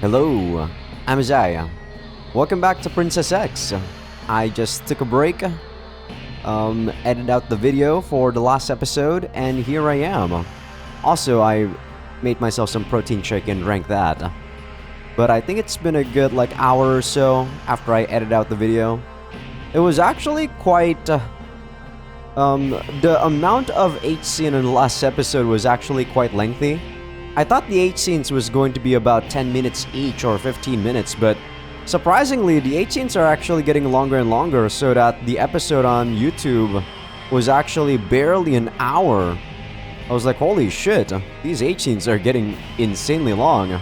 Hello, I'm Azai. Welcome back to Princess X. I just took a break, edited out the video for the last episode, and here I am. Also, I made myself some protein shake and drank that. But I think it's been a good hour or so after I edited out the video. It was actually quite... the amount of H scene in the last episode was actually quite lengthy. I thought the H scenes was going to be about 10 minutes each or 15 minutes, but surprisingly, the H scenes are actually getting longer and longer, so that the episode on YouTube was actually barely an hour. I was like, holy shit, these H scenes are getting insanely long.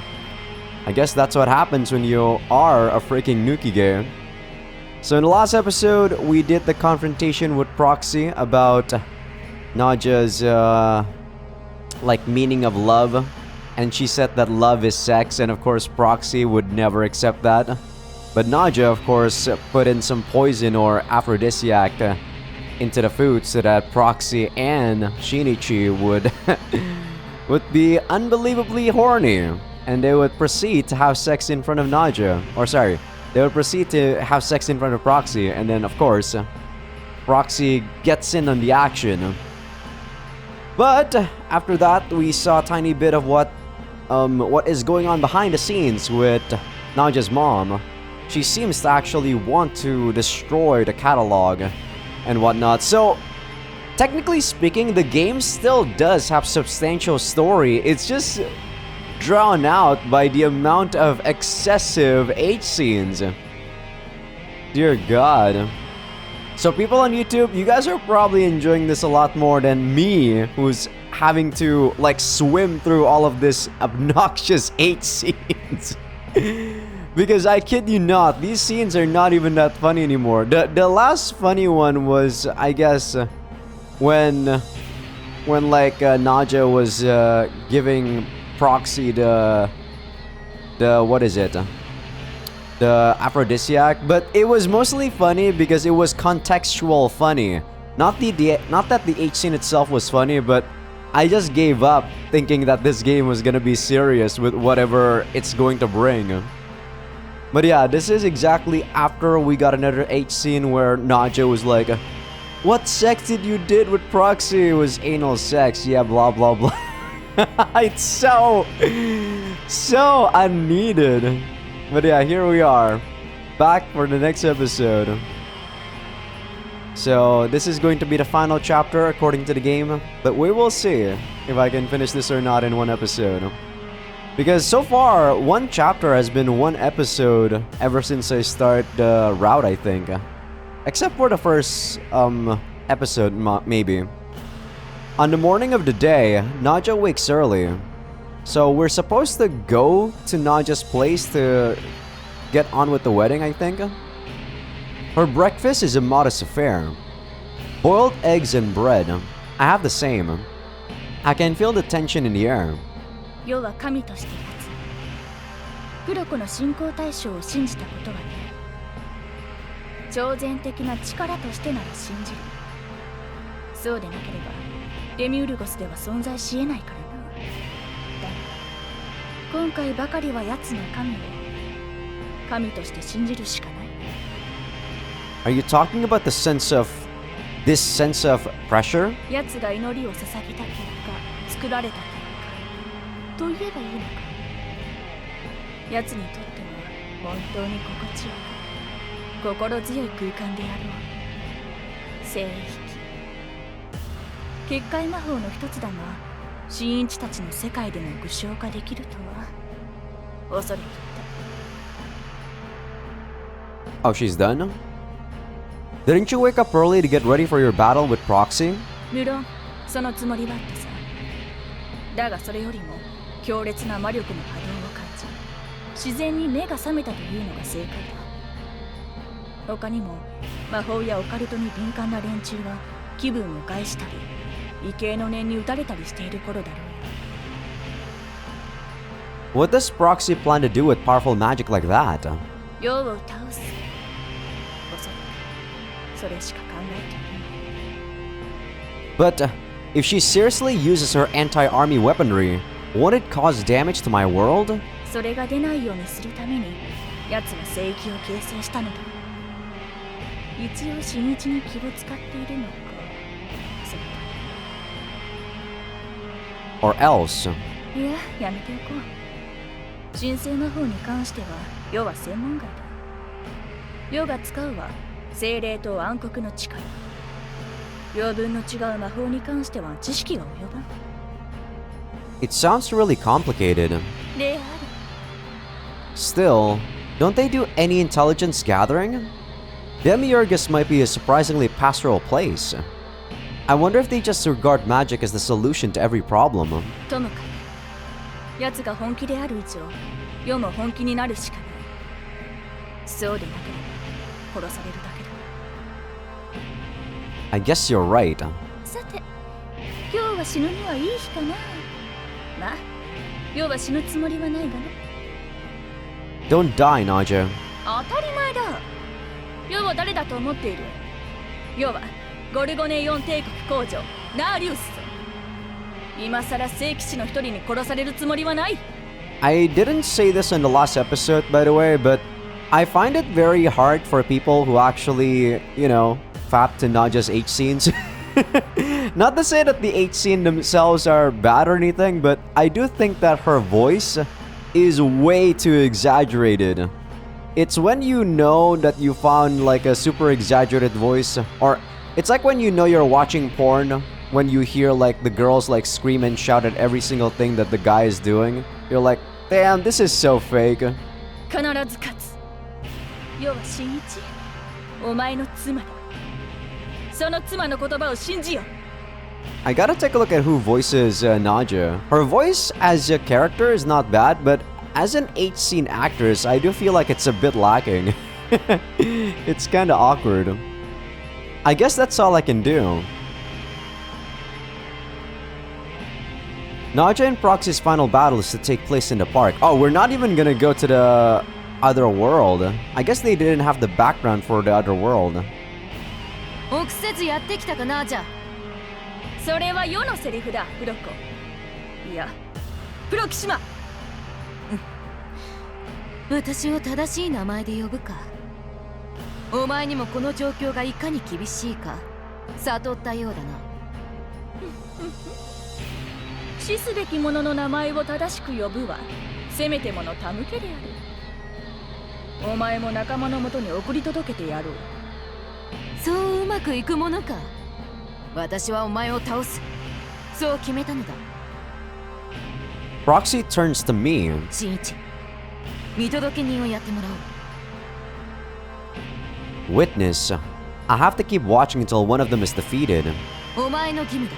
I guess that's what happens when you are a freaking nukige. So in the last episode, we did the confrontation with Proxy about Naja's meaning of love, and she said that love is sex, and of course Proxy would never accept that. But Naja, of course, put in some poison or aphrodisiac into the food so that Proxy and Shinichi would be unbelievably horny, and they would proceed to have sex in front of Naja. Or sorry, they would proceed to have sex in front of Proxy, and then of course Proxy gets in on the action. But after that, we saw a tiny bit of what is going on behind the scenes with Naja's mom. She seems to actually want to destroy the catalog and whatnot. So, technically speaking, the game still does have substantial story. It's just drowned out by the amount of excessive H scenes. Dear God. So people on YouTube, you guys are probably enjoying this a lot more than me, who's having to swim through all of this obnoxious H scenes. Because I kid you not, these scenes are not even that funny anymore. The last funny one was, I guess, when Naja was giving Proxy the what is it? The aphrodisiac, but it was mostly funny because it was contextual funny. Not that the H scene itself was funny, but I just gave up thinking that this game was gonna be serious with whatever it's going to bring. But yeah, this is exactly after we got another H scene where Naja was like, "What sex did you did with Proxy? It was anal sex, yeah, blah blah blah." It's so unneeded. But yeah, here we are, back for the next episode. So this is going to be the final chapter according to the game, but we will see if I can finish this or not in one episode. Because so far, one chapter has been one episode ever since I start the route, I think. Except for the first episode, maybe. On the morning of the day, Naja wakes early. So we're supposed to go to Naja's place to get on with the wedding, I think. Her breakfast is a modest affair. Boiled eggs and bread. I have the same. I can feel the tension in the air. 世は神として立つ。黒子の信仰対象を信じたことはね。超然的な力としてなら信じる。そうでなければ、デミウルゴスでは存在し得ないからな。だが、今回ばかりは奴の神を神として信じるしかない。Are you talking about this sense of pressure? 奴が祈りを捧げた結果、作られた結果と言えばいいのか。奴にとっては本当に心地よく、心強い空間であろう。聖域。結界魔法の一つだが、神院地たちの世界でも具象化できるとは恐れ入った。Oh, she's done? Didn't you wake up early to get ready for your battle with Proxy? 無論、そのつもりはあったさ。だがそれよりも強烈な魔力の波動を感じ、自然に目が覚めたというのが正解だ。他にも魔法やオカルトに敏感な連中は気分を害したり、畏敬の念に打たれたりしている頃だろうよ。 What does Proxy plan to do with powerful magic like that? 世を倒す。おそらくそれしか考えていない。 But if she seriously uses her anti-army weaponry, won't it cause damage to my world? それが出ないようにするために奴は聖域を形成したのだ。一応新一に気を使っているのか、それと。 Or else. いや、やめておこう。神聖魔法に関しては世は専門外だ。世が使うは精霊と暗黒の力。両分の違う魔法に関しては知識が及ばん。 It sounds really complicated. 例ある。 Still, don't they do any intelligence gathering? Demiurgus might be a surprisingly pastoral place. I wonder if they just regard magic as the solution to every problem. ともかく奴が本気である以上、世も本気になるしかない。そうでなければ殺されるだけだ。 I guess you're right. さて、今日は死ぬにはいい日かな。まあ、世は死ぬつもりはないがね。 Don't die, Naja. 当たり前だ。世は誰だと思っている。世はゴルゴネイオン帝国皇女ナーリウスぞ。今さら聖騎士の一人に殺されるつもりはない。 I didn't say this in the last episode, by the way, but I find it very hard for people who actually, fap to Naja's H scenes. Not to say that the H scene themselves are bad or anything, but I do think that her voice is way too exaggerated. It's when you know that you found like a super exaggerated voice, or it's like when you know you're watching porn, when you hear like the girls like scream and shout at every single thing that the guy is doing. You're like, damn, this is so fake. 必ず勝つ。世は新一、お前の妻だ。その妻の言葉を信じよ。 I gotta take a look at who voices Naja. Her voice as a character is not bad, but as an H scene actress, I do feel like it's a bit lacking. It's kinda awkward. I guess that's all I can do. Naja and Proxy's final battle is to take place in the park. Oh, we're not even gonna go to the other world. I guess they didn't have the background for the other world. 臆せずやってきたかな、じゃ。それは世のセリフだ、フロコ。いや、プロキシマ。私を正しい名前で呼ぶか。お前にもこの状況がいかに厳しいか悟ったようだな。死すべき者の名前を正しく呼ぶはせめてもの手向けである。お前も仲間のもとに送り届けてやろう。そううまくいくものか。私はお前を倒す。そう決めたのだ。 Proxy turns to me. 新一、見届け人をやってもらおう。 Witness. I have to keep watching until one of them is defeated. お前の義務だ。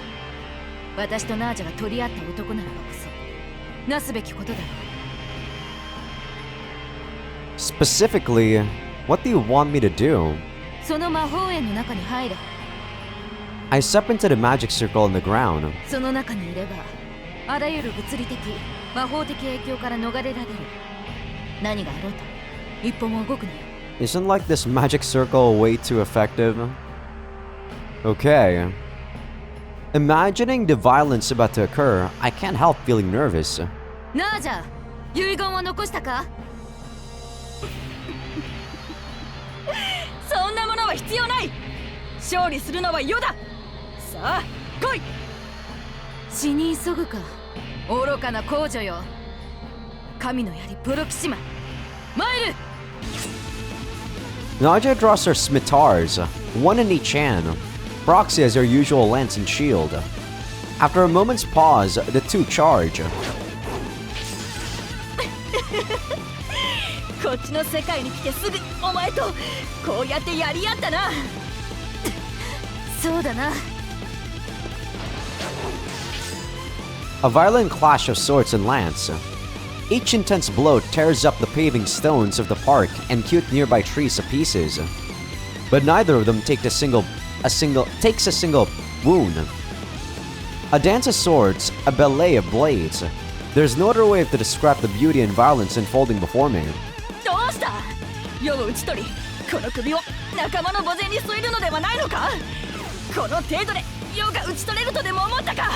私とナージャが取り合った男ならばこそなすべきことだろう。 Specifically, what do you want me to do? その魔法園の中に入れ。 I step into the magic circle on the ground. その中にいればあらゆる物理的魔法的影響から逃れられる。何があろうと一歩も動くなよ。 Isn't like this magic circle way too effective? Okay. Imagining the violence about to occur, I can't help feeling nervous. ナージャ、遺言は残したか？そんなものは必要ない。勝利するのは世だ。さあ来い。死に急ぐか、愚かな公女よ。神の槍プロキシマ、参る。 Naja draws her smitars, one in each hand. Proxy has her usual lance and shield. After a moment's pause, the two charge. こっちの世界に来てすぐお前とこうやってやり合ったな。そうだな。 A violent clash of swords and lance. Each intense blow tears up the paving stones of the park and cute nearby trees to pieces. But neither of them takes a single wound. A dance of swords, a ballet of blades. There's no other way to describe the beauty and violence unfolding before me. どうした？世を討ち取り、この首を仲間の墓前に添えるのではないのか？この程度で世が討ち取れるとでも思ったか？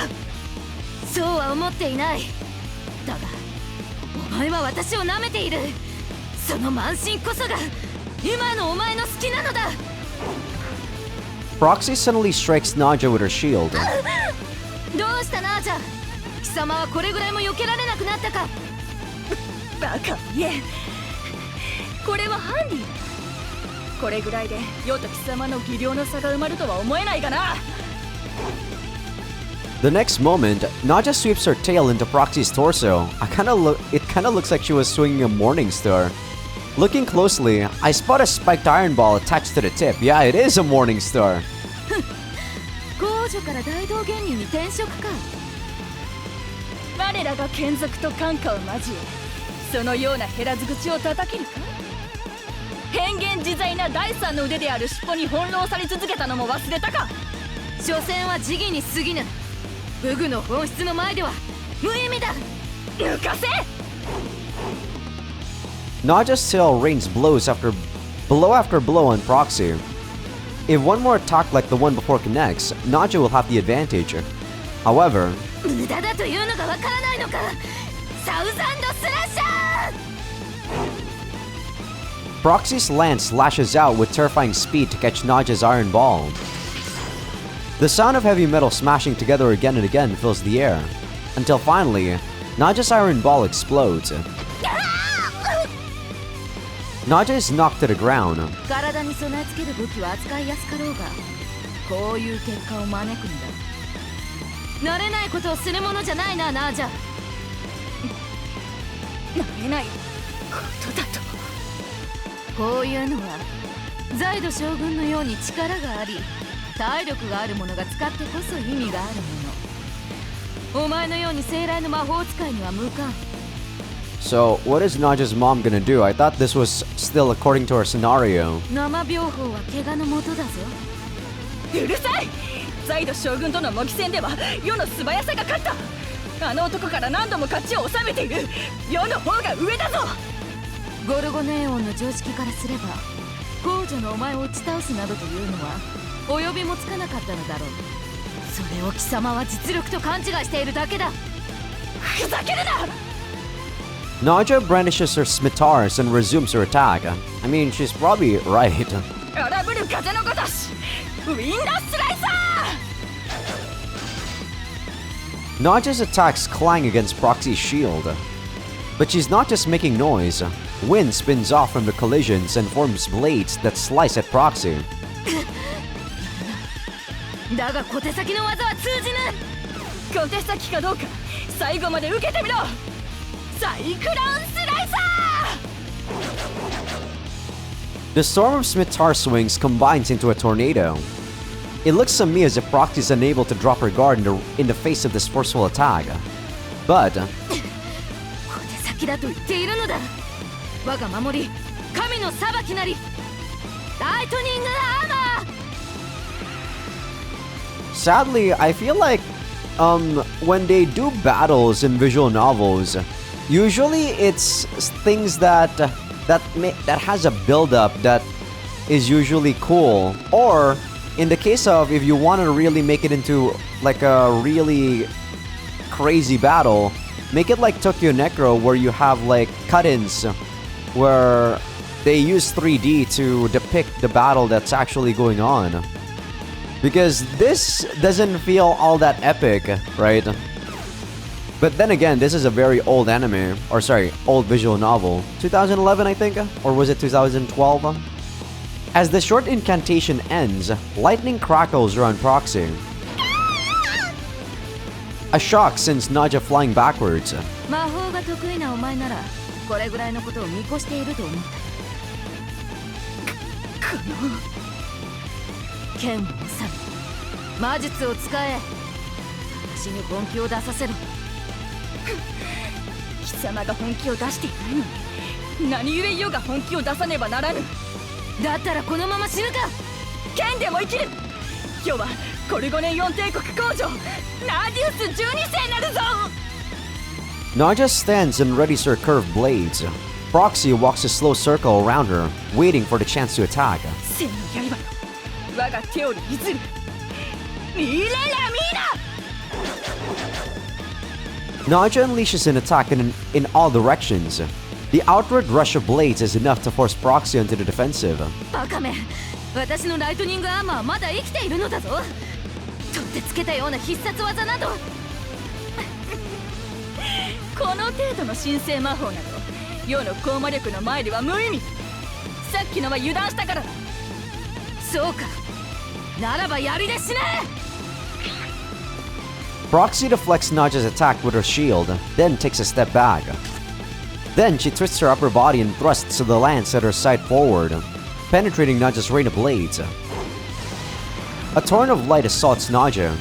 そうは思っていない。だがお前は私を舐めている。その慢心こそが今のお前の好きなのだ。 Proxy suddenly strikes Naja with her shield. どうしたナージャ、貴様はこれぐらいも避けられなくなったか。バカいえ、これはハンディだ。これぐらいで世と貴様の技量の差が埋まるとは思えないかな。 The next moment, Naja sweeps her tail into Proxy's torso. It kinda looks like she was swinging a morning star. Looking closely, I spot a spiked iron ball attached to the tip. Yeah, it is a morning star. 公女から大道芸人に転職か。我らが眷属と感化を交え、そのような減らず口を叩けるか。変幻自在な第三の腕である尻尾に翻弄され続けたのも忘れたか。所詮は時技に過ぎぬ。武具の本質の前では無意味だ。抜かせ。 Naja's tail rains blow after blow on Proxy. If one more attack like the one before connects, Naja will have the advantage. However, 無駄だというのがわからないのか。サウザンドスラッシャー。 Proxy's lance lashes out with terrifying speed to catch Naja's iron ball. The sound of heavy metal smashing together again and again fills the air, until finally, Naja's iron ball explodes. Naja is knocked to the ground. 体に備え付ける武器は扱いやすかろうが、こういう結果を招くんだ。慣れないことをするものじゃないな、ナージャ。慣れないことだと。こういうのはザイド将軍のように力があり体力がある者が使ってこそ意味があるもの。お前のように生来の魔法使いには無関。 So, what is Naja's mom gonna do? I thought this was still according to our scenario. 生病法は怪我のもとだぞ。うるさい。ザイド将軍との模擬戦では世の素早さが勝った。あの男から何度も勝ちを収めている。世の方が上だぞ。ゴルゴネーオンの常識からすれば、公女のお前を打ち倒すなどというのは及びもつかなかったのだろう。それを貴様は実力と勘違いしているだけだ。ふざけるな。 Naja brandishes her smitars and resumes her attack. I mean, she's probably right. 荒ぶる風のごとし、ウィンドスライサー。 Naja's attacks clang against Proxy's shield. But she's not just making noise. Wind spins off from the collisions and forms blades that slice at Proxy. だが小手先の技は通じぬ。小手先かどうか最後まで受けてみろ。サイクロンスライサー。 The storm of Smithar swings combines into a tornado. It looks to me as if Proxy is unable to drop her guard in the face of this forceful attack. But 小手先だと言っているのだ。我が守り、神の裁きなり。ライトニングアーマー。 sadly, I feel like when they do battles in visual novels, usually it's things that has a build-up that is usually cool. Or in the case of if you want to really make it into like a really crazy battle, make it like Tokyo Necro, where you have like cut-ins where they use 3D to depict the battle that's actually going on. Because this doesn't feel all that epic, right? But then again, this is a very old anime, or sorry, old visual novel. 2011, I think? Or was it 2012? As the short incantation ends, lightning crackles around Proxy. A shock sends Naja flying backwards. 魔法が得意なお前ならこれぐらいのことを見越していると思った。この剣を収め魔術を使え。私に本気を出させろ。貴様が本気を出していないのに何故よが本気を出さねばならぬ。だったらこのまま死ぬか。剣でも生きる。今日はコルゴネン4帝国工場ナディウス12世なるぞ。 Naja stands and readies her curved blades. Proxy walks a slow circle around her, waiting for the chance to attack. 千の刃の我が手より譲る。ミレラミーナ。Naja unleashes an attack in all directions. The outward rush of blades is enough to force Proxy onto the defensive. バカめ、私のライトニングアーマーまだ生きているのだぞ。取ってつけたような必殺技などこの程度の神聖魔法など世の高魔力の前では無意味。さっきのは油断したからだ。そうか、ならば槍で死ね。 Proxy deflects Naja's attack with her shield, then takes a step back. Then she twists her upper body and thrusts the lance at her side forward, penetrating Naja's rain of blades. A torrent of light assaults Naja.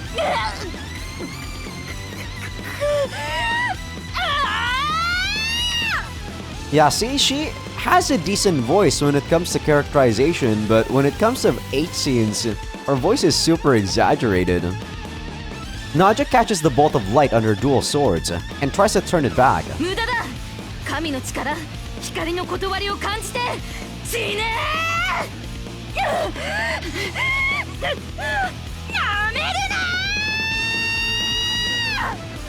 Yeah, see, she has a decent voice when it comes to characterization, but when it comes to 8 scenes, her voice is super exaggerated. Naja catches the bolt of light on her dual swords and tries to turn it back. 無駄だ。神の力、光の断りを感じて死ねー。なめるな。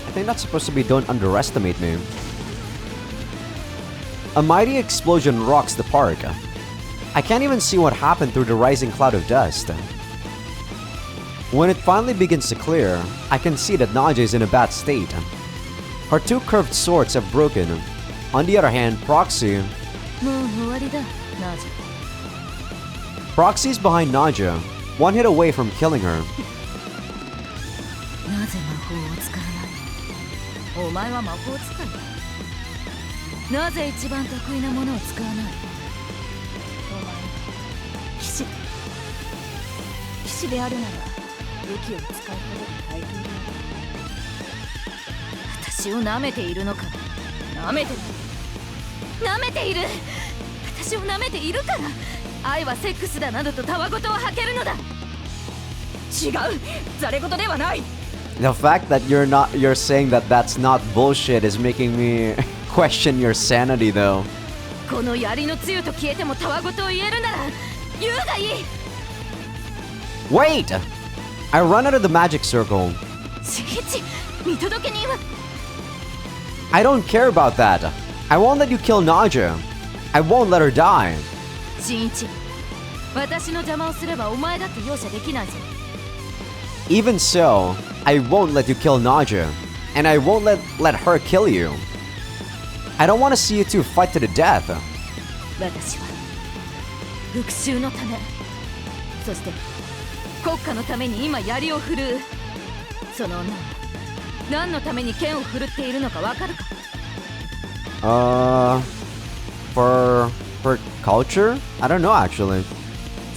I think that's supposed to be don't underestimate me. A mighty explosion rocks the park. I can't even see what happened through the rising cloud of dust. When it finally begins to clear, I can see that Naja is in a bad state. Her 2 curved swords have broken. On the other hand, Proxy... もう終わりだ、ナジ。 Proxy is behind Naja, 1 hit away from killing her. なぜ魔法を使わない？お前は魔法使いだ。なぜ一番得意なものを使わない？お前は騎士だ。騎士であるなら武器を使うことが大変だ。私を舐めているのか？舐めてる。舐めている。私を舐めているから。愛はセックスだなどとたわごとを吐けるのだ。違う。ざれ言ではない。 The fact that you're saying that that's not bullshit is making me question your sanity though. この槍のつゆと消えてもたわごとを言えるなら言うがいい。 Wait! I run out of the magic circle. ちいち、見届け人は。 I don't care about that. I won't let you kill Naja. I won't let her die. ちいち、私の邪魔をすればお前だって容赦できないぞ。 Even so, I won't let you kill Naja. And I won't let her kill you. I don't want to see you two fight to the death. 私は復讐のため、そして国家のために今槍を振るう。その女は何のために剣を振るっているのかわかるか？ For culture? I don't know actually.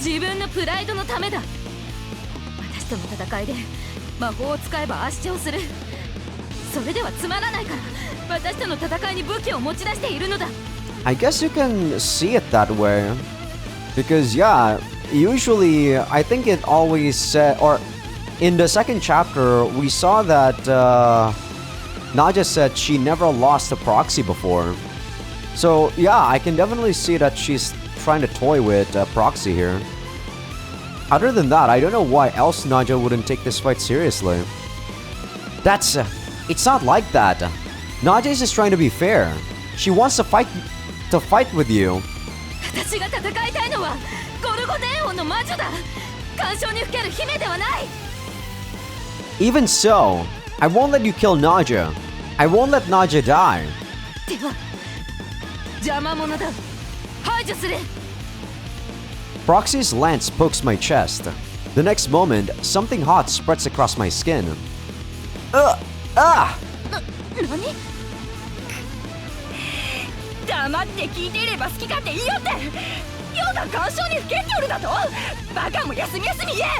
自分のプライドのためだ。私との戦いで魔法を使えば圧勝する。それではつまらないから私との戦いに武器を持ち出しているのだ。 I guess you can see it that way. Because yeah, usually I think it always said, or in the second chapter we saw that Naja said she never lost a proxy before. So yeah, I can definitely see that she's trying to toy with proxy here. Other than that, I don't know why else Naja wouldn't take this fight seriously. That's... it's not like that. Naja is just trying to be fair. She wants to fight with you. 私が戦いたいのはゴルゴデーオンの魔女だ。干渉にふける姫ではない。 Even so, I won't let you kill Naja. I won't let Naja die. では邪魔者だ。排除する。 Proxy's lance pokes my chest. The next moment, something hot spreads across my skin. Ah! 何？黙って聞いていれば好き勝手言いよって。世が干渉にふけっておるだと。バカも休み休み言え。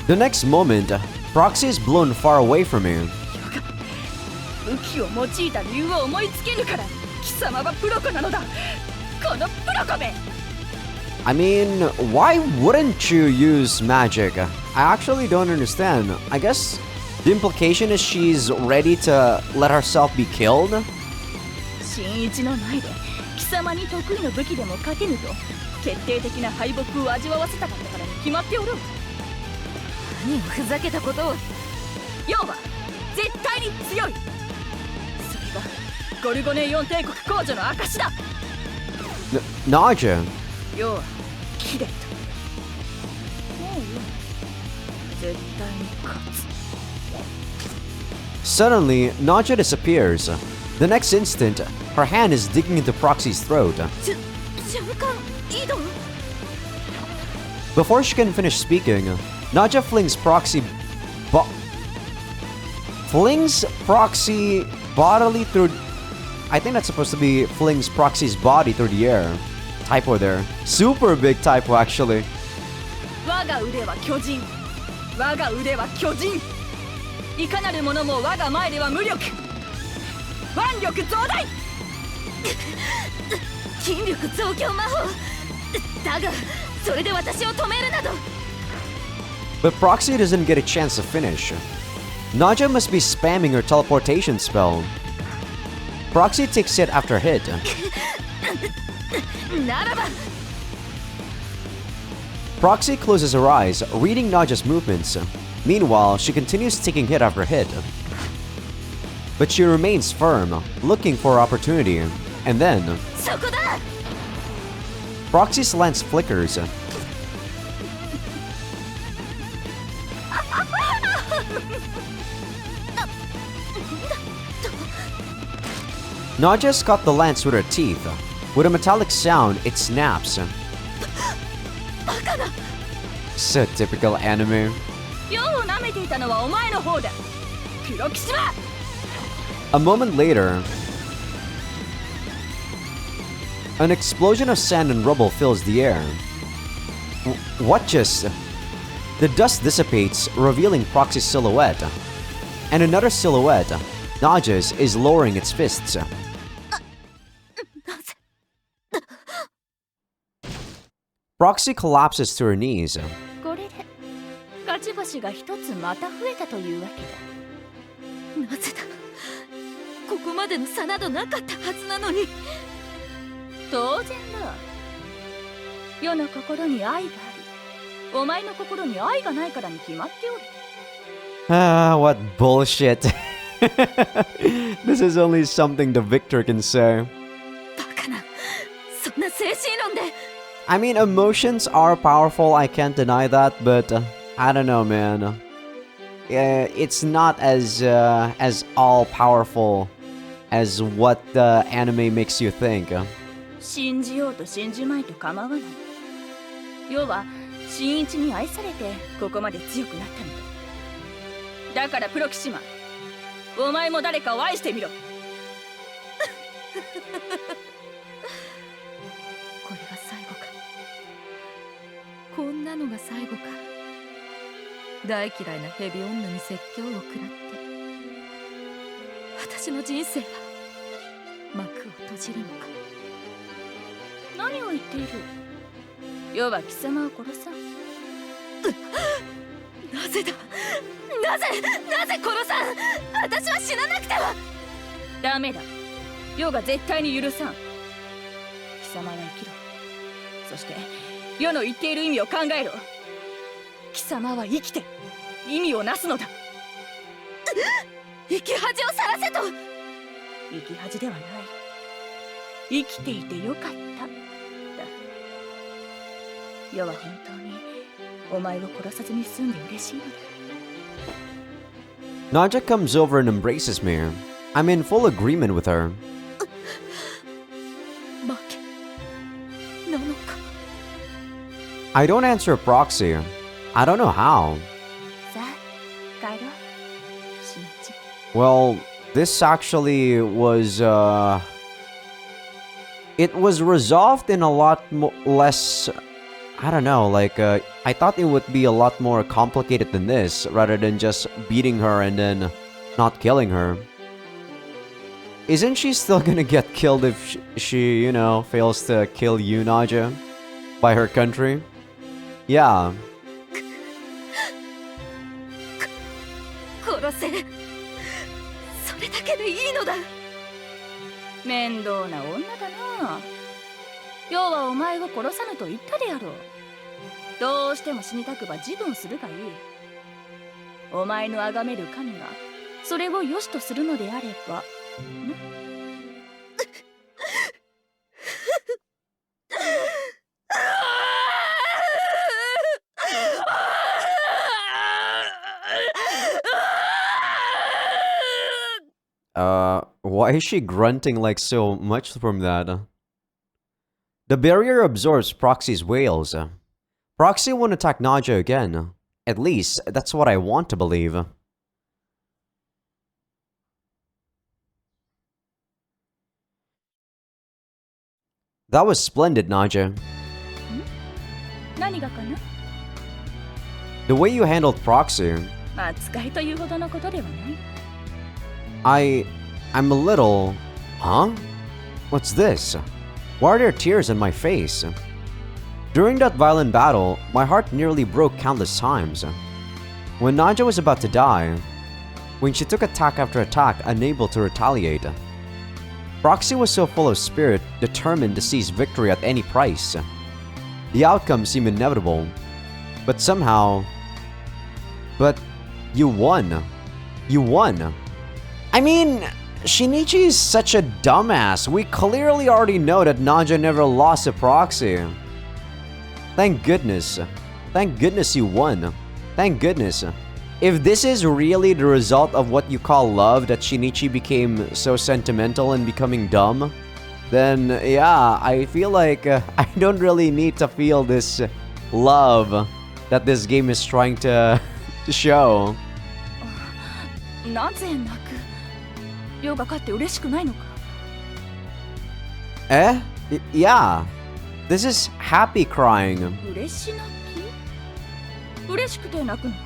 The next moment, Proxy is blown far away from me. 武器を用いた理由を思いつけぬから貴様はプロコなのだ。このプロコめ。 I mean, why wouldn't you use magic? I actually don't understand. I guess the implication is she's ready to let herself be killed? 新一の前で貴様に得意の武器でも勝てぬと決定的な敗北を味わわせたかったからに決まっておる。何をふざけたことを。要は絶対に強い。ゴルゴネイオン帝国皇女の証だ。 Naja. 要はキレット。もうよ、絶対に勝つ。 Suddenly, Naja disappears. The next instant, her hand is digging into Proxy's throat. 瞬間移動。 Before she can finish speaking, Naja flings Proxy bodily through. I think that's supposed to be flings Proxy's body through the air. Typo there. Super big typo, actually. 我が腕は巨人。我が腕は巨人。いかなる者も我が前では無力。腕力増大。筋力増強魔法。だが、それで私を止めるなど。 But Proxy doesn't get a chance to finish. Naja must be spamming her teleportation spell. Proxy takes hit after hit. ならば。 Proxy closes her eyes, reading Naja's movements. Meanwhile, she continues taking hit after hit. But she remains firm, looking for opportunity. And then, そこだ。 Proxy's lance flickers. Naja's caught the lance with her teeth. With a metallic sound, it snaps. バカな。 So typical anime. 世を舐めていたのはお前の方だ。黒騎士は。 A moment later, an explosion of sand and rubble fills the air. What just? The dust dissipates, revealing Proxy's silhouette. And another silhouette, Naja's, is lowering its fists. Proxy collapses to her knees. これで勝ち星が一つまた増えたというわけだ。なぜだ。ここまでの差などなかったはずなのに。当然だ。世の心に愛があり、お前の心に愛がないからに決まっておる。 Ah, what bullshit. This is only something the victor can say. バカな。そんな精神論で。 I mean, emotions are powerful, I can't deny that, but I don't know, man. It's not as all-powerful as what the anime makes you think. 信じようと信じまいと構わない。要は新一に愛されてここまで強くなったのだ。だからプロキシマン、お前も誰かを愛してみろ。これが最後か。こんなのが最後か。大嫌いなヘビ女に説教を食らって私の人生は幕を閉じるのか。何を言っている。要は貴様を殺さん。なぜだ。なぜ殺さん。私は死ななくては。ダメだ。世が絶対に許さん。貴様は生きろ。そして世の言っている意味を考えろ。貴様は生きて意味をなすのだ。生き恥をさらせと。生き恥ではない。生きていてよかっただ。世は本当にお前を殺さずに済んで嬉しいのだ。 Naja comes over and embraces me. I'm in full agreement with her. 負けなのか。 I don't answer Proxy. I don't know how. さあ帰ろう。新一。 Well, this actually was, it was resolved in a lot less, I don't know, like, I thought it would be a lot more complicated than this, rather than just beating her and then not killing her. Isn't she still gonna get killed if she, you know, fails to kill you, Naja? By her country? Yeah. 殺せ。それだけでいいのだ。面倒な女だな。要はお前を殺さぬと言ったであろう。どうしても死にたくば自分するがいい。お前の崇める神がそれを良しとするのであればな。Why is she grunting like so much from that? The barrier absorbs Proxy's wails. Proxy won't attack Naja again. At least, that's what I want to believe. That was splendid, Naja. 何がかな？ The way you handled Proxy, 扱いというほどのことではない。I'm a little... Huh? What's this? Why are there tears in my face? During that violent battle, my heart nearly broke countless times. When Naja was about to die, when she took attack after attack, unable to retaliate, Proxy was so full of spirit, determined to seize victory at any price. The outcome seemed inevitable, but somehow... But you won. You won. I mean, Shinichi is such a dumbass. We clearly already know that Naja never lost to Proxy. Thank goodness. Thank goodness you won. Thank goodness. If this is really the result of what you call love, that Shinichi became so sentimental and becoming dumb, then yeah, I feel like I don't really need to feel this love that this game is trying to show. なぜ泣く？亮が勝って嬉しくないのか？ Eh? Yeah. This is happy crying. 嬉し泣き？嬉しくて泣くのか？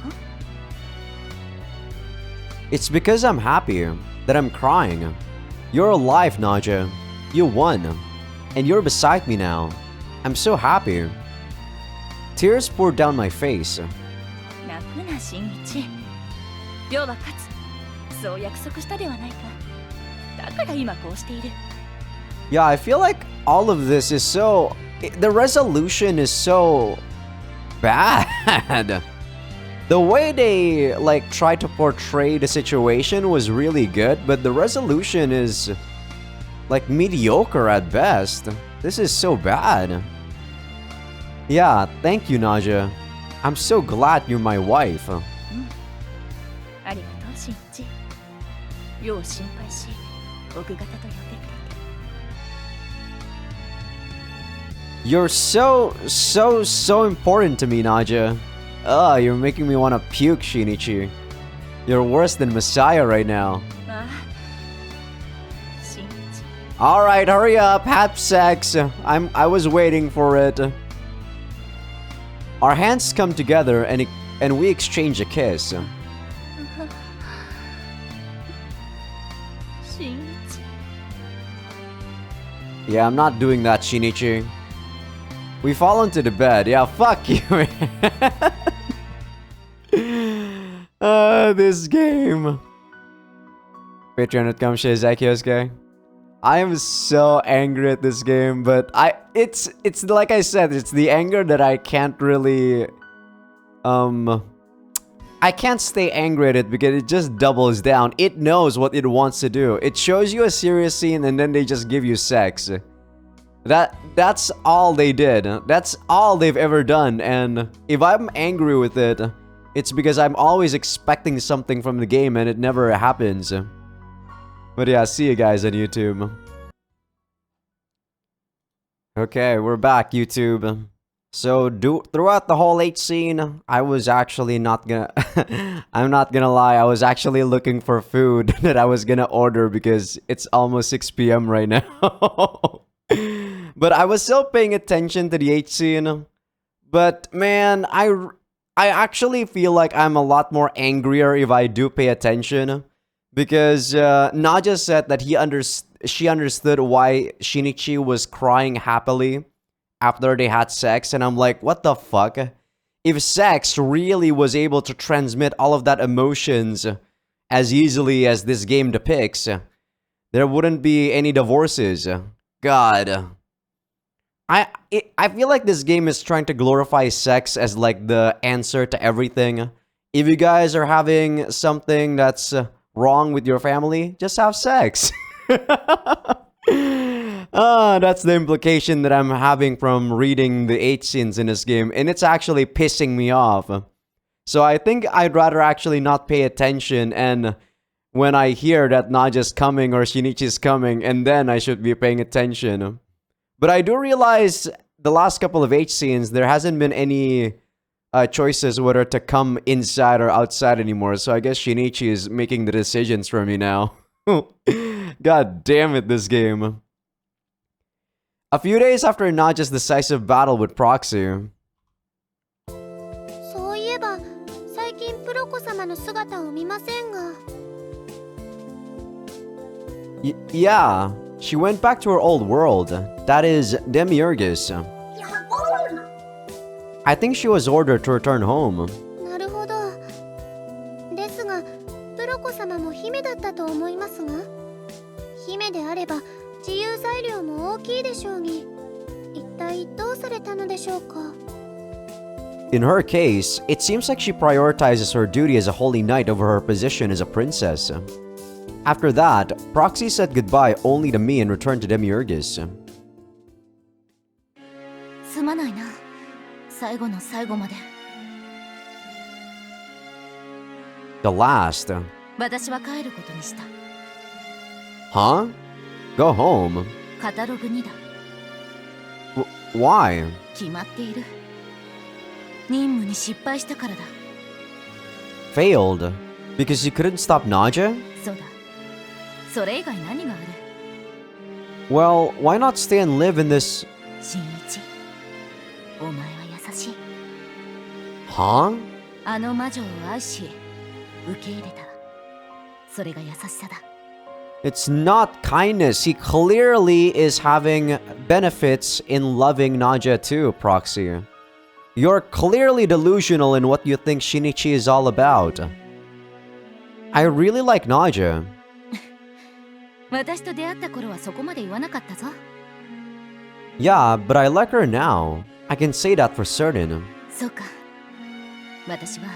It's because I'm happy that I'm crying. You're alive, Naja. You won. And you're beside me now. I'm so happy. Tears poured down my face. 泣くな、新一。亮は勝つ。そう約束したではないか。だから今こうしている。Yeah, I feel like all of this is so... The resolution is so... bad. The way they, like, try to portray the situation was really good, but the resolution is... like, mediocre at best. This is so bad. Yeah, thank you, Naja. I'm so glad you're my wife. ありがとう、新一。亮を心配し、奥方と呼んでくれて。You're so important to me, Naja. Ugh, you're making me want to puke, Shinichi. You're worse than Messiah right now. ああ、新一。 Alright, hurry up, have sex. I was waiting for it. Our hands come together and we exchange a kiss. 新一。 Yeah, I'm not doing that, Shinichi. We fall into the bed. Yeah, fuck you, man. This game. Patreon.com Azaikyousuke. I am so angry at this game, but it's like I said, it's the anger that I can't really I can't stay angry at it because it just doubles down. It knows what it wants to do. It shows you a serious scene and then they just give you sex. That's all they did. That's all they've ever done. And if I'm angry with it, it's because I'm always expecting something from the game and it never happens. But yeah, see you guys on YouTube. Okay, we're back, YouTube. So throughout the whole H scene, I was actually not gonna... I'm not gonna lie, I was actually looking for food that I was gonna order because it's almost 6 p.m. right now. But I was still paying attention to the H scene. But man, I actually feel like I'm a lot more angrier if I do pay attention. Because Naja said that she understood why Shinichi was crying happily after they had sex. And I'm like, what the fuck? If sex really was able to transmit all of that emotions as easily as this game depicts, there wouldn't be any divorces. God. I feel like this game is trying to glorify sex as like the answer to everything. If you guys are having something that's wrong with your family, just have sex. That's the implication that I'm having from reading the H scenes in this game, and it's actually pissing me off. So I think I'd rather actually not pay attention and when I hear that Naja's coming or Shinichi's coming, and then I should be paying attention. But I do realize the last couple of H scenes, there hasn't been any choices whether to come inside or outside anymore. So I guess Shinichi is making the decisions for me now. God damn it, this game. A few days after Naja's decisive battle with Proxy. そういえば最近プロコ様の姿を見ませんが Yeah, she went back to her old world. That is Demiurgus. I think she was ordered to return home. なるほどですがプロコ様も姫だったと思いますが姫であれば自由裁量も大きいでしょうに一体どうされたのでしょうか In her case, it seems like she prioritizes her duty as a holy knight over her position as a princess. After that, Proxy said goodbye only to me and returned to Demiurgus. すまないな最後の最後まで The last. 私は帰ることにした Huh? Go home? カタログ2だ Why? 決まっている任務に失敗したからだ Failed? Because you couldn't stop Naja? そうだそれ以外何がある Well, why not stay and live in this... 新一お前は優しい Huh? あの魔女を愛し受け入れたそれが優しさだ It's not kindness. He clearly is having benefits in loving Naja too, Proxy. You're clearly delusional in what you think Shinichi is all about. I really like Naja. 私と出会った頃はそこまで言わなかったぞ Yeah, but I like her now. I can say that for certain. そうか私は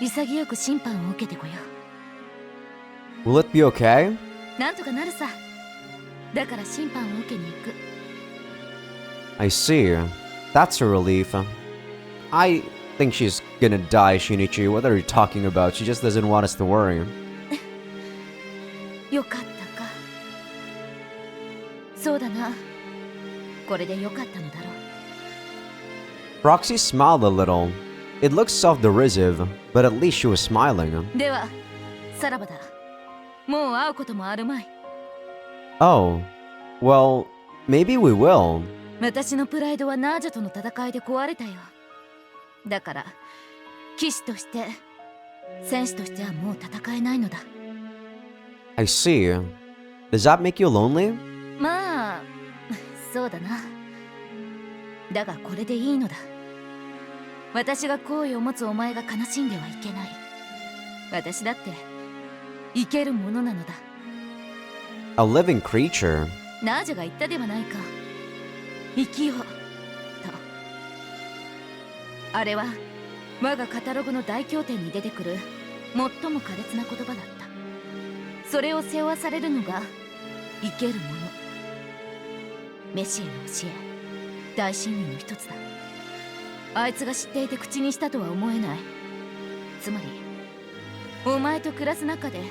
潔く審判を受けてこよ Will it be okay? うなんとかなるさだから審判を受けに行く I see. That's a relief. I think she's gonna die, Shinichi. What are you talking about? She just doesn't want us to worry. よかったかそうだなこれでよかったのだろう Proxy smiled a little. It looked self-derisive, but at least she was smiling. ではさらばだもう会うこともあるまい Oh, well, maybe we will. 私のプライドはナージャとの戦いで壊れたよだから騎士として戦士としてはもう戦えないのだ I see. Does that make you lonely? まあそうだなだがこれでいいのだ私が好意を持つお前が悲しんではいけない私だって生けるものなのだ A living creature. ナージャが言ったではないか生きようとあれは我がカタログの大経典に出てくる最も苛烈な言葉だったそれを背負わされるのが生けるものメシエの教え大真理の一つだあいつが知っていて口にしたとは思えないつまりお前と暮らす中で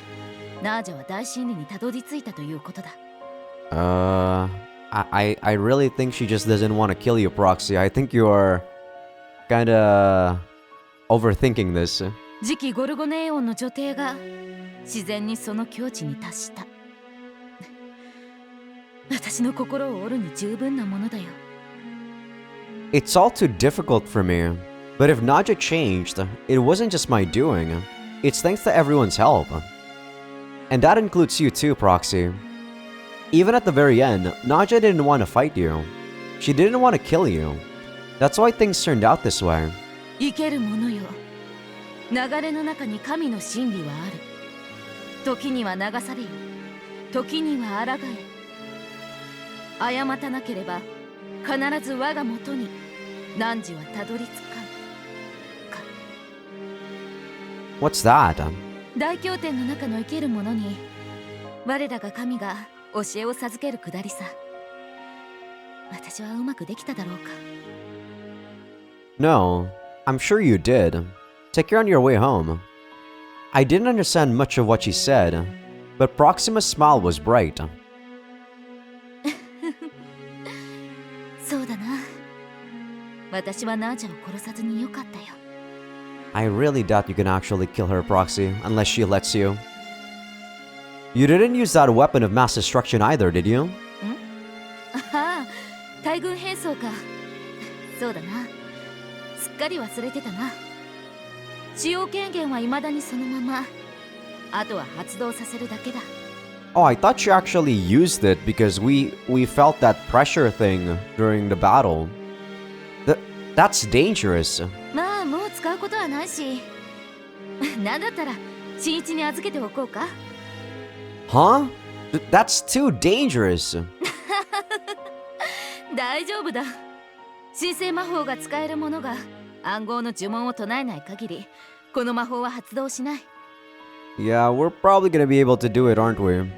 ナージャは大真理にたどり着いたということだ I really think she just doesn't want to kill you, Proxy. I think you are kinda overthinking this. 次期ゴルゴネーオンの女帝が自然にその境地に達した私の心を折るに十分なものだよ It's all too difficult for me. But if Naja changed, it wasn't just my doing. It's thanks to everyone's help. And that includes you too, Proxy. Even at the very end, Naja didn't want to fight you. She didn't want to kill you. That's why things turned out this way. 生けるものよ流れの中に神の真理はある時には流されよ時には抗え誤たなければ必ず我が元に汝はたどり着かんか What's that? 大経典の中の生けるものに我らが神が教えを授けるくだりさ私はうまくできただろうか No, I'm sure you did. Take care on your way home. I didn't understand much of what she said, but Proxima's smile was bright. そうだな。私はナージャを殺さずによかったよ。I really doubt you can actually kill her, Proxy, unless she lets you. You didn't use that weapon of mass destruction either, did you? ああ、大軍兵装か。そうだな。すっかり忘れてたな。使用権限は未だにそのまま。あとは発動させるだけだ。Oh, I thought you actually used it because we felt that pressure thing during the battle. That's dangerous. まあもう使うことはないし。なんだったら新一に預けておこうか。Huh? That's too dangerous. 大丈夫だ。神聖魔法が使えるものが暗号の呪文を唱えない限り、この魔法は発動しない。Yeah, we're probably gonna be able to do it, aren't we?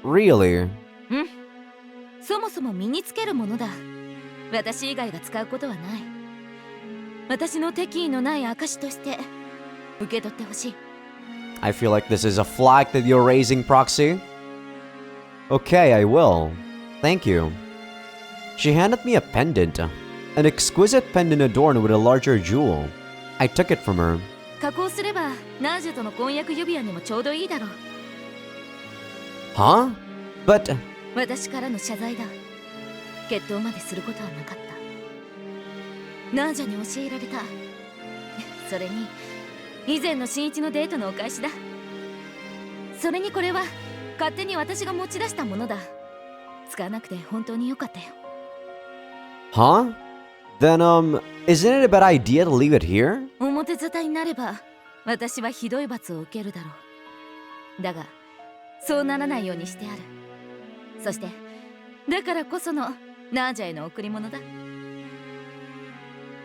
Really? うん。そもそも身につけるものだ。私以外が使うことはない。私の敵意のない証として受け取ってほしい。I feel like this is a flag that you're raising, Proxy. Okay, I will. Thank you. She handed me a pendant, an exquisite pendant adorned with a larger jewel. I took it from her. 加工すればナージュとの婚約指輪にもちょうどいいだろう。Huh? But... 私からの謝罪だ。決闘まですることはなかった。ナージャに教えられた。それに以前の新一のデートのお返しだ。それにこれは勝手に私が持ち出したものだ。使わなくて本当によかったよ。Huh? Then, isn't it a bad idea to leave it here? 表沙汰になれば私はひどい罰を受けるだろう。だがそうならないようにしてある。そしてだからこそのナージャへの贈り物だ。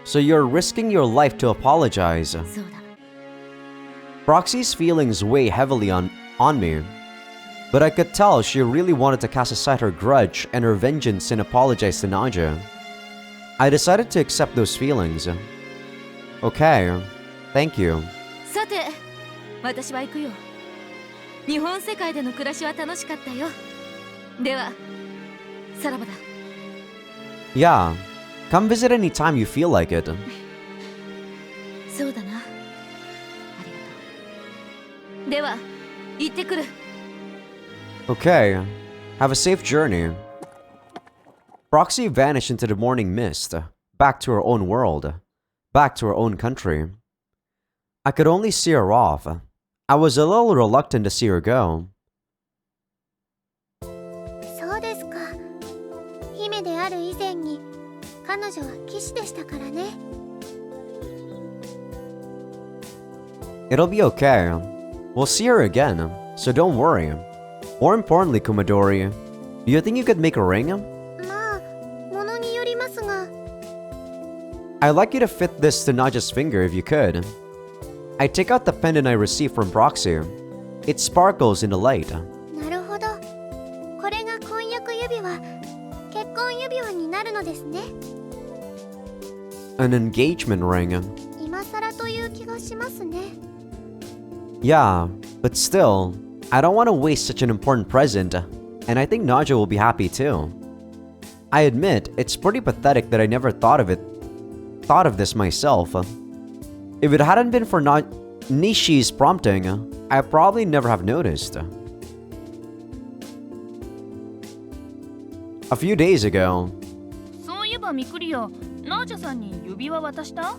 So you're risking your life to apologize. そうだ。Proxy's feelings weigh heavily on me. But I could tell she really wanted to cast aside her grudge and her vengeance and apologize to Naja. I decided to accept those feelings. Okay, thank you. さて、私は行くよ。日本世界での暮らしは楽しかったよ。では、さらばだ。Yeah, come visit anytime you feel like it. そうだな。ありがとう。では、行ってくる。Okay, have a safe journey. Proxy vanished into the morning mist, back to her own world, back to her own country. I could only see her off. I was a little reluctant to see her go. そうですか。姫である以前に彼女は騎士でしたからね。It'll be okay. We'll see her again, so don't worry. More importantly, Kumadori, do you think you could make a ring? まあ、ものによりますが。I'd like you to fit this to Naja's finger if you could. I take out the pendant I received from Proxy. It sparkles in the light. なるほど。これが婚約指輪、結婚指輪になるのですね。An engagement ring. 今更という気がしますね。Yeah, but still, I don't want to waste such an important present, and I think Naja will be happy too. I admit, it's pretty pathetic that I never thought of this myself. If it hadn't been for Nishi's prompting, I probably never have noticed. A few days ago. そういえばミクリア、ナージャさんに指輪渡した？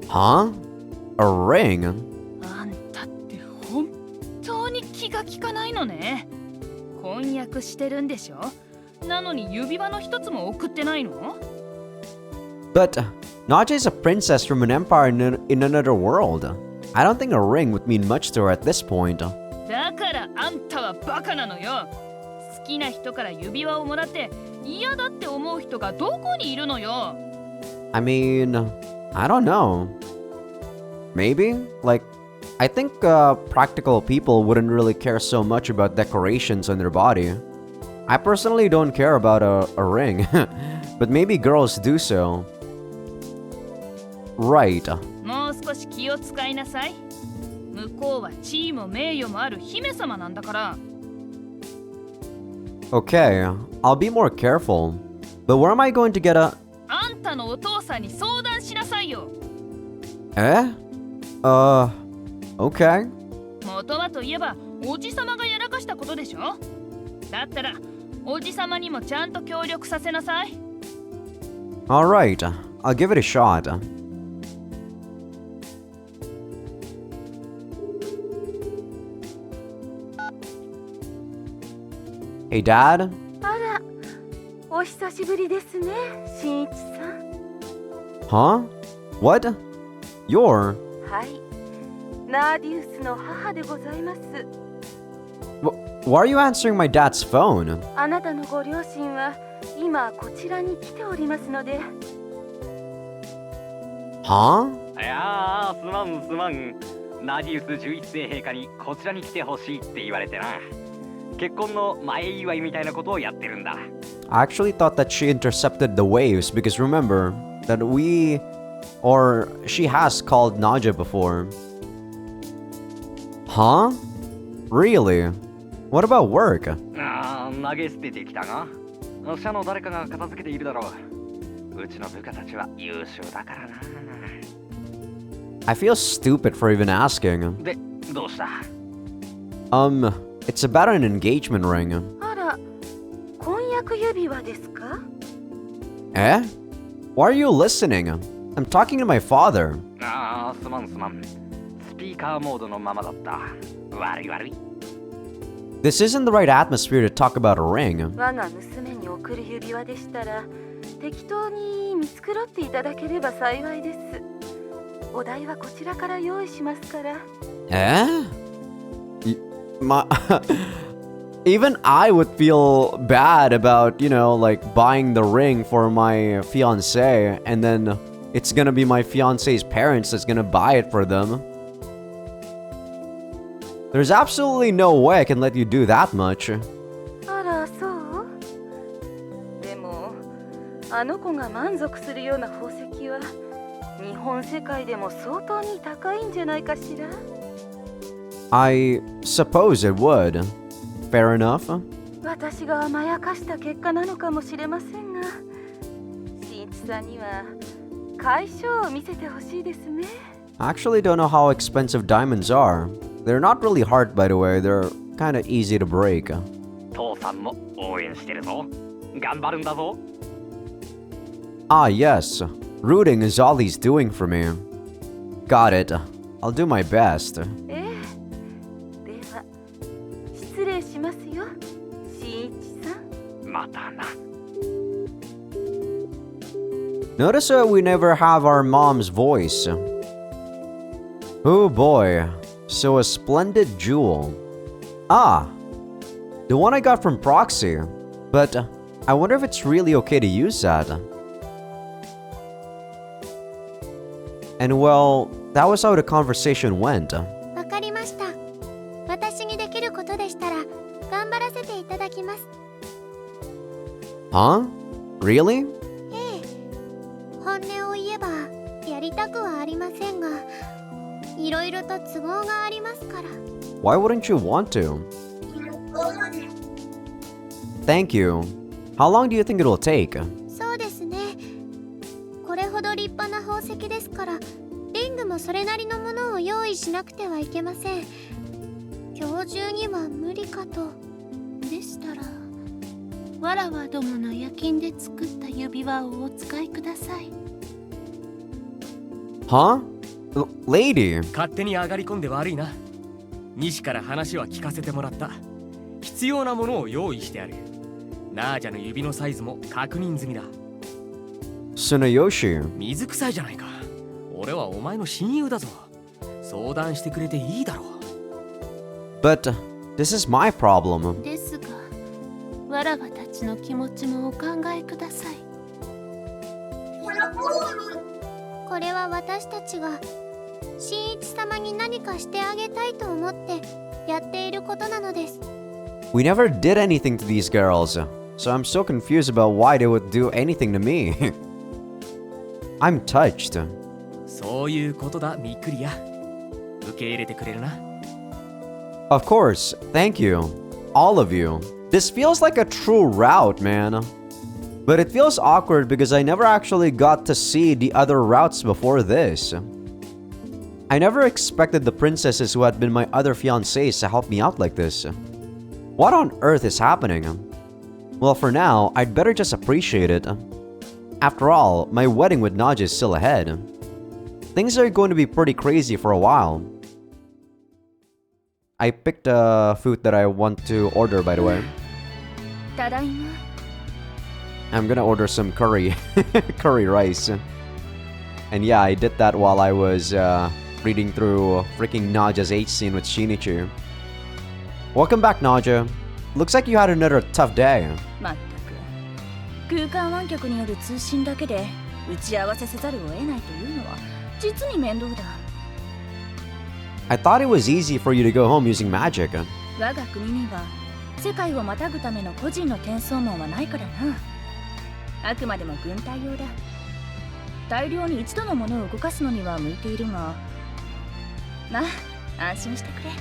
Huh? A ring? あんたって本当に気が利かないのね。婚約してるんでしょ？なのに指輪の一つも送ってないの？ But Naja is a princess from an empire in another world. I don't think a ring would mean much to her at this point. だからあんたはバカなのよ。好きな人から指輪をもらって嫌だって思う人がどこにいるのよ。I mean, I don't know. Maybe? Like, I think practical people wouldn't really care so much about decorations on their body. I personally don't care about a ring, but maybe girls do so. Right. もう少し気を使いなさい。向こうは地位も名誉もある姫様なんだから。 Okay, I'll be more careful. But where am I going to get a... あんたのお父さんに相談しなさいよ。Eh? Okay. 元はといえばおじさまがやらかしたことでしょ。だったらおじさまにもちゃんと協力させなさい。 Alright, I'll give it a shot. Hey, Dad? あら、お久しぶりですね、新一さん。 Huh? What? You're... はい、ナーディウスの母でございます。 Why are you answering my dad's phone? あなたのご両親は今こちらに来ておりますので。 Huh? いやー、すまんすまん。ナディウス11世陛下にこちらに来てほしいって言われてな。結婚の前祝いみたいなことをやってるんだ。 I actually thought that she intercepted the waves because remember that she has called Naja before. Huh? Really? What about work? ああ、投げ捨ててきたが。社の誰かが片付けているだろう。うちの部下たちは優秀だからな。 I feel stupid for even asking. で、どうした？ It's about an engagement ring. あら、婚約指輪ですか？ Eh? Why are you listening? I'm talking to my father. ああ、すまんすまん。スピーカーモードのままだった。悪い悪い。 This isn't the right atmosphere to talk about a ring. 我が娘に贈る指輪でしたら、適当に見繕っていただければ幸いです。お代はこちらから用意しますから。 Eh? Even I would feel bad about, like buying the ring for my fiancé and then it's gonna be my fiancé's parents that's gonna buy it for them. There's absolutely no way I can let you do that much. あら、そう？でも、あの子が満足するような宝石は日本世界でも相当に高いんじゃないかしら。 I suppose it would. Fair enough. 私が甘やかした結果なのかもしれませんが、新一さんには解消を見せてほしいですね。 I actually don't know how expensive diamonds are. They're not really hard, by the way. They're kind of easy to break. 父さんも応援してるぞ。頑張るんだぞ。 Ah, yes. Rooting is all he's doing for me. Got it. I'll do my best. ええ。では、失礼しますよ、新一さん。またな。 Notice that we never have our mom's voice. Oh boy. So a splendid jewel. Ah. The one I got from Proxy. But I wonder if it's really okay to use that. And well, that was how the conversation went. わかりました。私にできることでしたら頑張らせていただきます。 Huh? Really? ええ。本音を言えばやりたくはありませんが、いろいろと都合がありますから。 Why wouldn't you want to? Thank you. How long do you think it'll take? そうですね。これほど立派な宝石ですから、リングもそれなりのものを用意しなくてはいけません。今日中には無理かと。でしたら、わらわどもの夜勤で作った指輪をお使いください。 Huh? Lady. 勝手に上がり込んで悪いな。西から話は聞かせてもらった。必要なものを用意してある。ナージャの指のサイズも確認済みだ。 Tsunayoshi. 水臭いじゃないか。俺はお前の親友だぞ。相談してくれていいだろう。 But this is my problem. ですが、わらわたちの気持ちもお考えください。これは私たちが新一様に何かしてあげたいと思ってやっていることなのです。 We never did anything to these girls, so I'm so confused about why they would do anything to me. I'm touched. そういうことだ、ミクリア。受け入れてくれるな。 Of course, thank you. All of you. This feels like a true route, man. But it feels awkward because I never actually got to see the other routes before this. I never expected the princesses who had been my other fiancés to help me out like this. What on earth is happening? Well, for now, I'd better just appreciate it. After all, my wedding with Naja is still ahead. Things are going to be pretty crazy for a while. I picked a food that I want to order, by the way. ただいま。 I'm gonna order some curry. Curry rice. And yeah, I did that while I was reading through freaking Naja's H scene with Shinichi. Welcome back, Naja. Looks like you had another tough day. まったく空間湾曲による通信だけで打ち合わせせざるを得ないというのは実に面倒だ。 I thought it was easy for you to go home using magic. 我が国には世界をまたぐための個人の転送門はないからな。あくまでも軍隊用だ。大量に一度のものを動かすのには向いているが、まあ安心してくれ。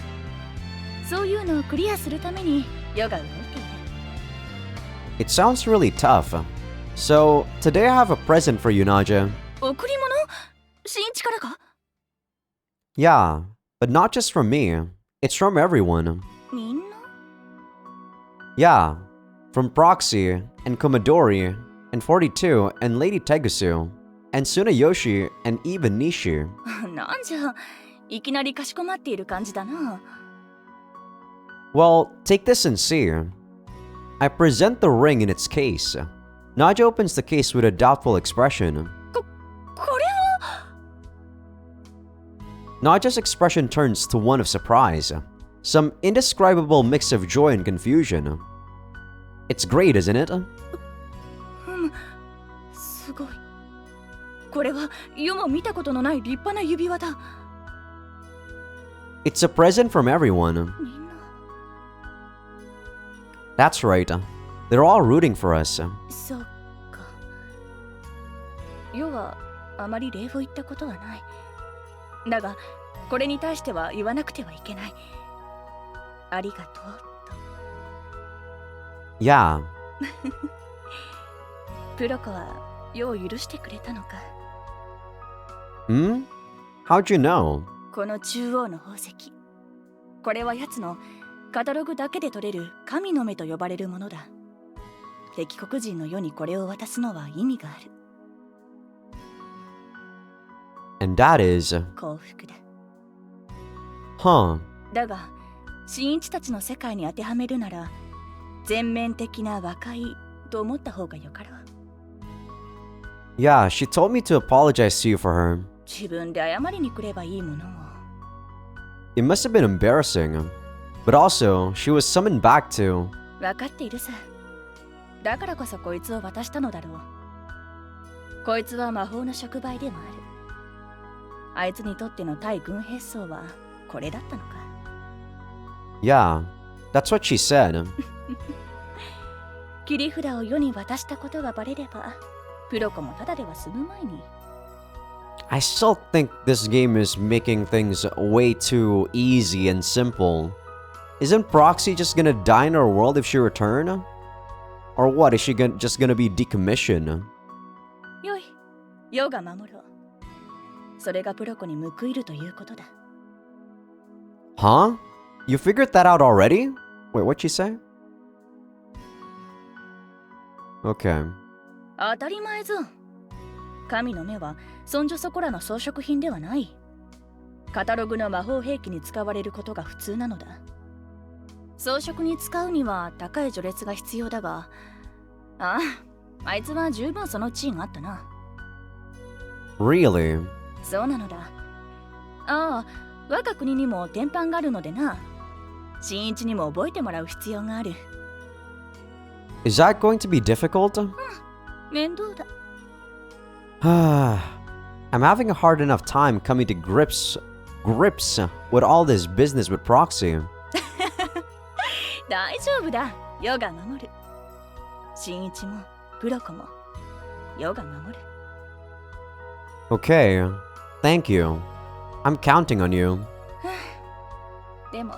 そういうのをクリアするために世が動いている。 It sounds really tough. So, today I have a present for you, Naja. 贈り物？新一からか？ Yeah, but not just from me. It's from everyone. みんな？ Yeah, from Proxy, and Komodori, and 42, and Lady Tegusu, and Tsunayoshi, and even Nishi. なんじゃ、いきなりかしこまっている感じだな。 Well, take this and see. I present the ring in its case. Naja opens the case with a doubtful expression. これは Naja's expression turns to one of surprise. Some indescribable mix of joy and confusion. It's great, isn't it? すごい。これは世も見たことのない立派な指輪だ。 It's a present from everyone. みんな。 That's right. They're all rooting for us. そうか。世はあまり礼を言ったことはない。だが、これに対しては言わなくてはいけない。ありがとうと。 Yeah. プロコは世を許してくれたのか。 Hmm? How'd you know? この中央の宝石。これは奴のカタログだけで取れる神の目と呼ばれるものだ。敵国人の世にこれを渡すのは意味がある。 And that is... 幸福だ。 Huh. だが、新一たちの世界に当てはめるなら、全面的な和解と思った方がよかろう。 Yeah, she told me to apologize to you for her. 自分で謝りに来ればいいものを。 It must have been embarrassing. But also, she was summoned back to... 分かっているさ。だからこそこいつを渡したのだろう。こいつは魔法の触媒でもある。あいつにとっての対軍兵装はこれだったのか。 Yeah, that's what she said. 切り札を世に渡したことがバレれば、プロコもただでは済む前に。 I still think this game is making things way too easy and simple. Isn't Proxy just gonna die in our world if she return? Or what, is she just gonna be decommissioned? よい、世が守ろう。それがプロコに報いるということだ。 Huh? You figured that out already? Wait, what'd she say? Okay. 当たり前ぞ。神の目はそんじょそこらの装飾品ではない。カタログの魔法兵器に使われることが普通なのだ。装飾に使うには高い序列が必要だが、あいつは十分その地位があったな。 Really? そうなのだ。我が国にも天板があるのでな。新一にも覚えてもらう必要がある。 Is that going to be difficult? 面倒だ。I'm having a hard enough time coming to grips with all this business with Proxy. 大丈夫だ。世が守る。新一もプロコも世が守る。 Okay, thank you. I'm counting on you. でも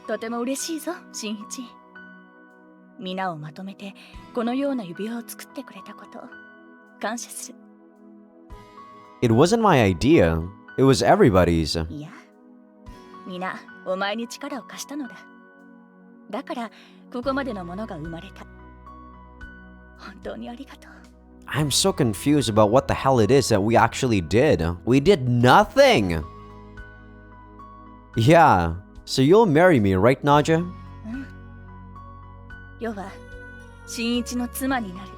とても嬉しいぞ新一。皆をまとめてこのような指輪を作ってくれたこと感謝する。 It wasn't my idea. It was everybody's. いや皆お前に力を貸したのだ。だからここまでのものが生まれた。本当にありがとう。 I'm so confused about what the hell it is that we actually did. We did nothing! Yeah, so you'll marry me, right, Naja? 世は新一の妻になる。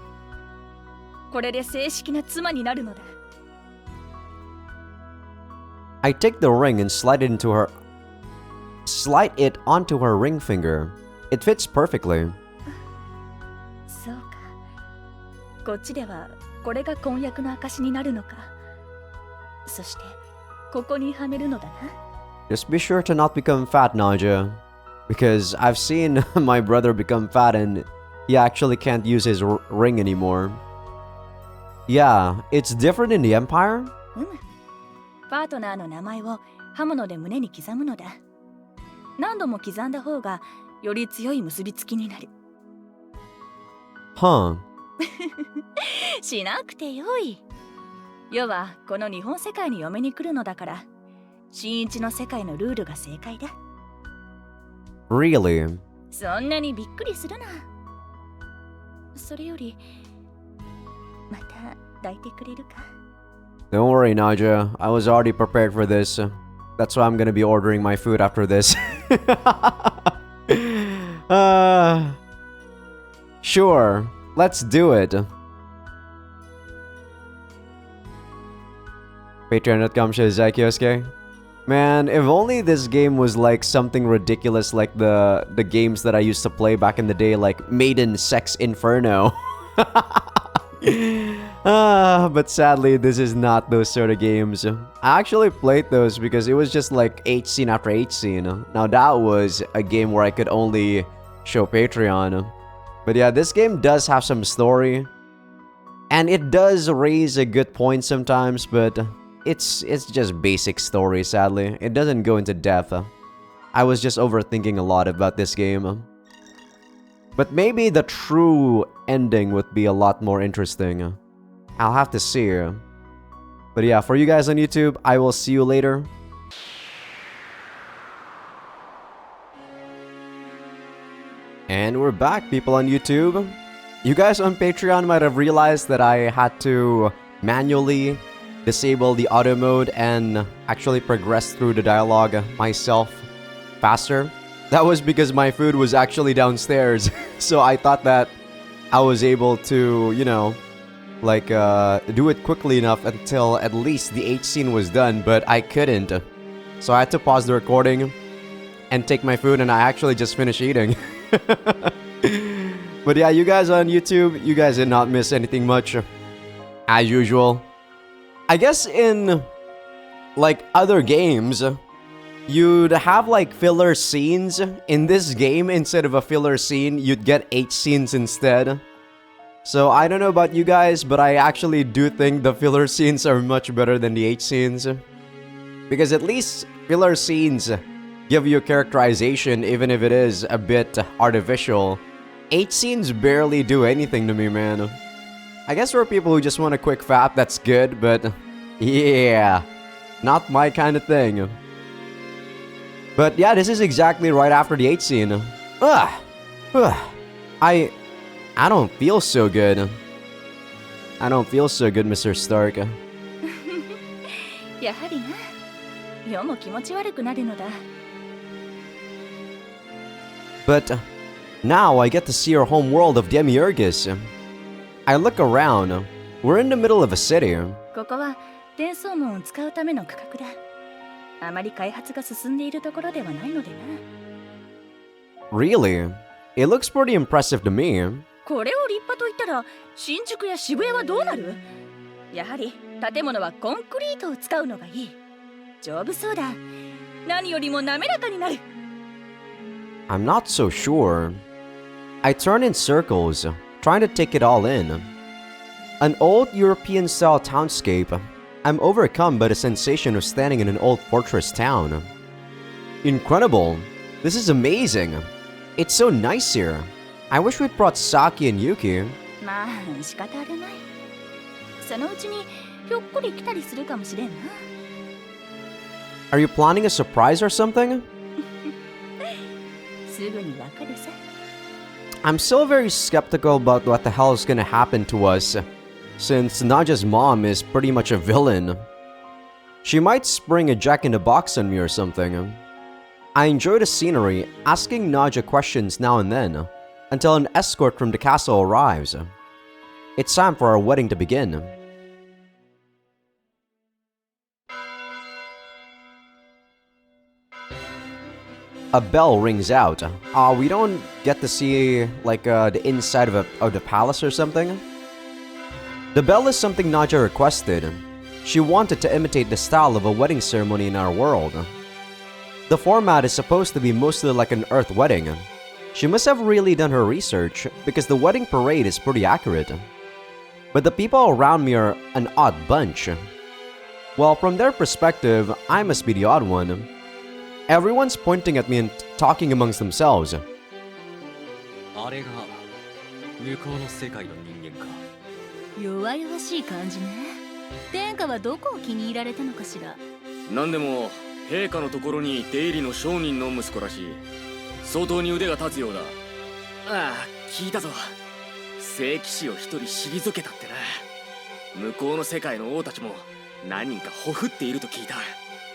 これで正式な妻になるのだ。 I take the ring and slide it onto her ring finger. It fits perfectly. そうか。こっちではこれが婚約の証になるのか。そしてここにはめるのだな。 Just be sure to not become fat, Naja. Because I've seen my brother become fat and he actually can't use his ring anymore. Yeah, it's different in the Empire? パートナーの名前を刃物で胸に刻むのだ。何度も刻んだ方がより強い結びつきになる。 Huh. しなくてよい。世はこの日本世界に嫁に来るのだから、新一の世界のルールが正解だ。 Really? そんなにびっくりするな。それよりまた抱いてくれるか。 Don't worry, Naja. I was already prepared for this. That's why I'm gonna be ordering my food after this. Sure. Let's do it. Patreon.com/Azaikyousuke. Man, if only this game was like something ridiculous like the games that I used to play back in the day, like Maiden Sex Inferno. But sadly, this is not those sort of games. I actually played those because it was just like 8 scene after 8 scene. Now that was a game where I could only show Patreon. But yeah, this game does have some story. And it does raise a good point sometimes, but it's just basic story, sadly. It doesn't go into depth. I was just overthinking a lot about this game. But maybe the true ending would be a lot more interesting. I'll have to see. But yeah, for you guys on YouTube, I will see you later. And we're back, people on YouTube. You guys on Patreon might have realized that I had to manually disable the auto mode and actually progress through the dialogue myself faster. That was because my food was actually downstairs. So I thought that I was able to, you know, like do it quickly enough until at least the 8th scene was done, but I couldn't. So I had to pause the recording and take my food, and I actually just finished eating. But yeah, you guys on YouTube, you guys did not miss anything much. As usual. I guess in like other games, you'd have like filler scenes. In this game, instead of a filler scene, you'd get 8 scenes instead. So I don't know about you guys, but I actually do think the filler scenes are much better than the 8 scenes. Because at least filler scenes give you characterization, even if it is a bit artificial. 8 scenes barely do anything to me, man. I guess for people who just want a quick fap, that's good, but yeah, not my kind of thing. But yeah, this is exactly right after the 8th scene. I don't feel so good. I don't feel so good, Mr. Stark. やはりな。世も気持ち悪くなるのだ。 But now I get to see our home world of Demiurgus. I look around. We're in the middle of a city. ここは転送門を使うための区画だ。あまり開発が進んでいるところではないのでな。 Really? It looks pretty impressive to me. これを立派と言ったら新宿や渋谷はどうなる？やはり建物はコンクリートを使うのがいい。丈夫そうだ。何よりも滑らかになる。 I'm not so sure. I turn in circles, trying to take it all in. An old European-style townscape. I'm overcome by the sensation of standing in an old fortress town. Incredible. This is amazing. It's so nice here. I wish we'd brought Saki and Yuki. まあ仕方あるまい。そのうちにひょっこり来たりするかもしれんな。Are you planning a surprise or something? すぐにわかるさ。I'm still very skeptical about what the hell is gonna happen to us, since Naja's mom is pretty much a villain. She might spring a jack-in-the-box on me or something. I enjoy the scenery, asking Naja questions now and then, until an escort from the castle arrives. It's time for our wedding to begin. A bell rings out. We don't get to see like the inside of the palace or something. The bell is something Naja requested. She wanted to imitate the style of a wedding ceremony in our world. The format is supposed to be mostly like an Earth wedding. She must have really done her research because the wedding parade is pretty accurate. But the people around me are an odd bunch. Well, from their perspective, I must be the odd one. Everyone's pointing at me and talking amongst themselves. あれが向こうの世界の人間か。弱々しい感じね。殿下はどこを気に入られたのかしら。なんでも陛下のところに出入りの商人の息子らしい。相当に腕が立つようだ。ああ、聞いたぞ。聖騎士を一人退けたってな。向こうの世界の王たちも何人かほふっていると聞いた。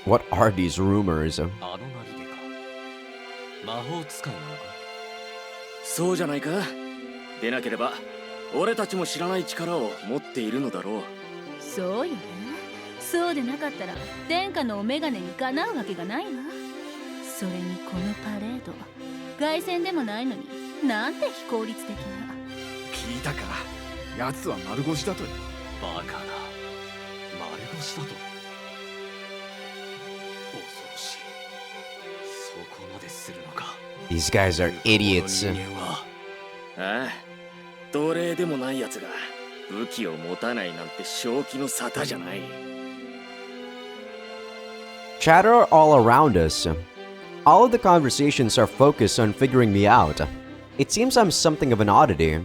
What are these rumors? あのなりでか。魔法使いなのか。そうじゃないか。でなければ俺たちも知らない力を持っているのだろう。そうよね。そうでなかったら殿下のお眼鏡にかなうわけがないわ。それにこのパレード、凱旋でもないのになんて非効率的な。聞いたか。奴は丸腰だとよ。バカな。丸腰だと。恐ろしい。そこまでするのか。These guys are idiots. 人間はああ、奴隷でもない奴が武器を持たないなんて正気の沙汰じゃない。Chatter all around us. All of the conversations are focused on figuring me out. It seems I'm something of an oddity.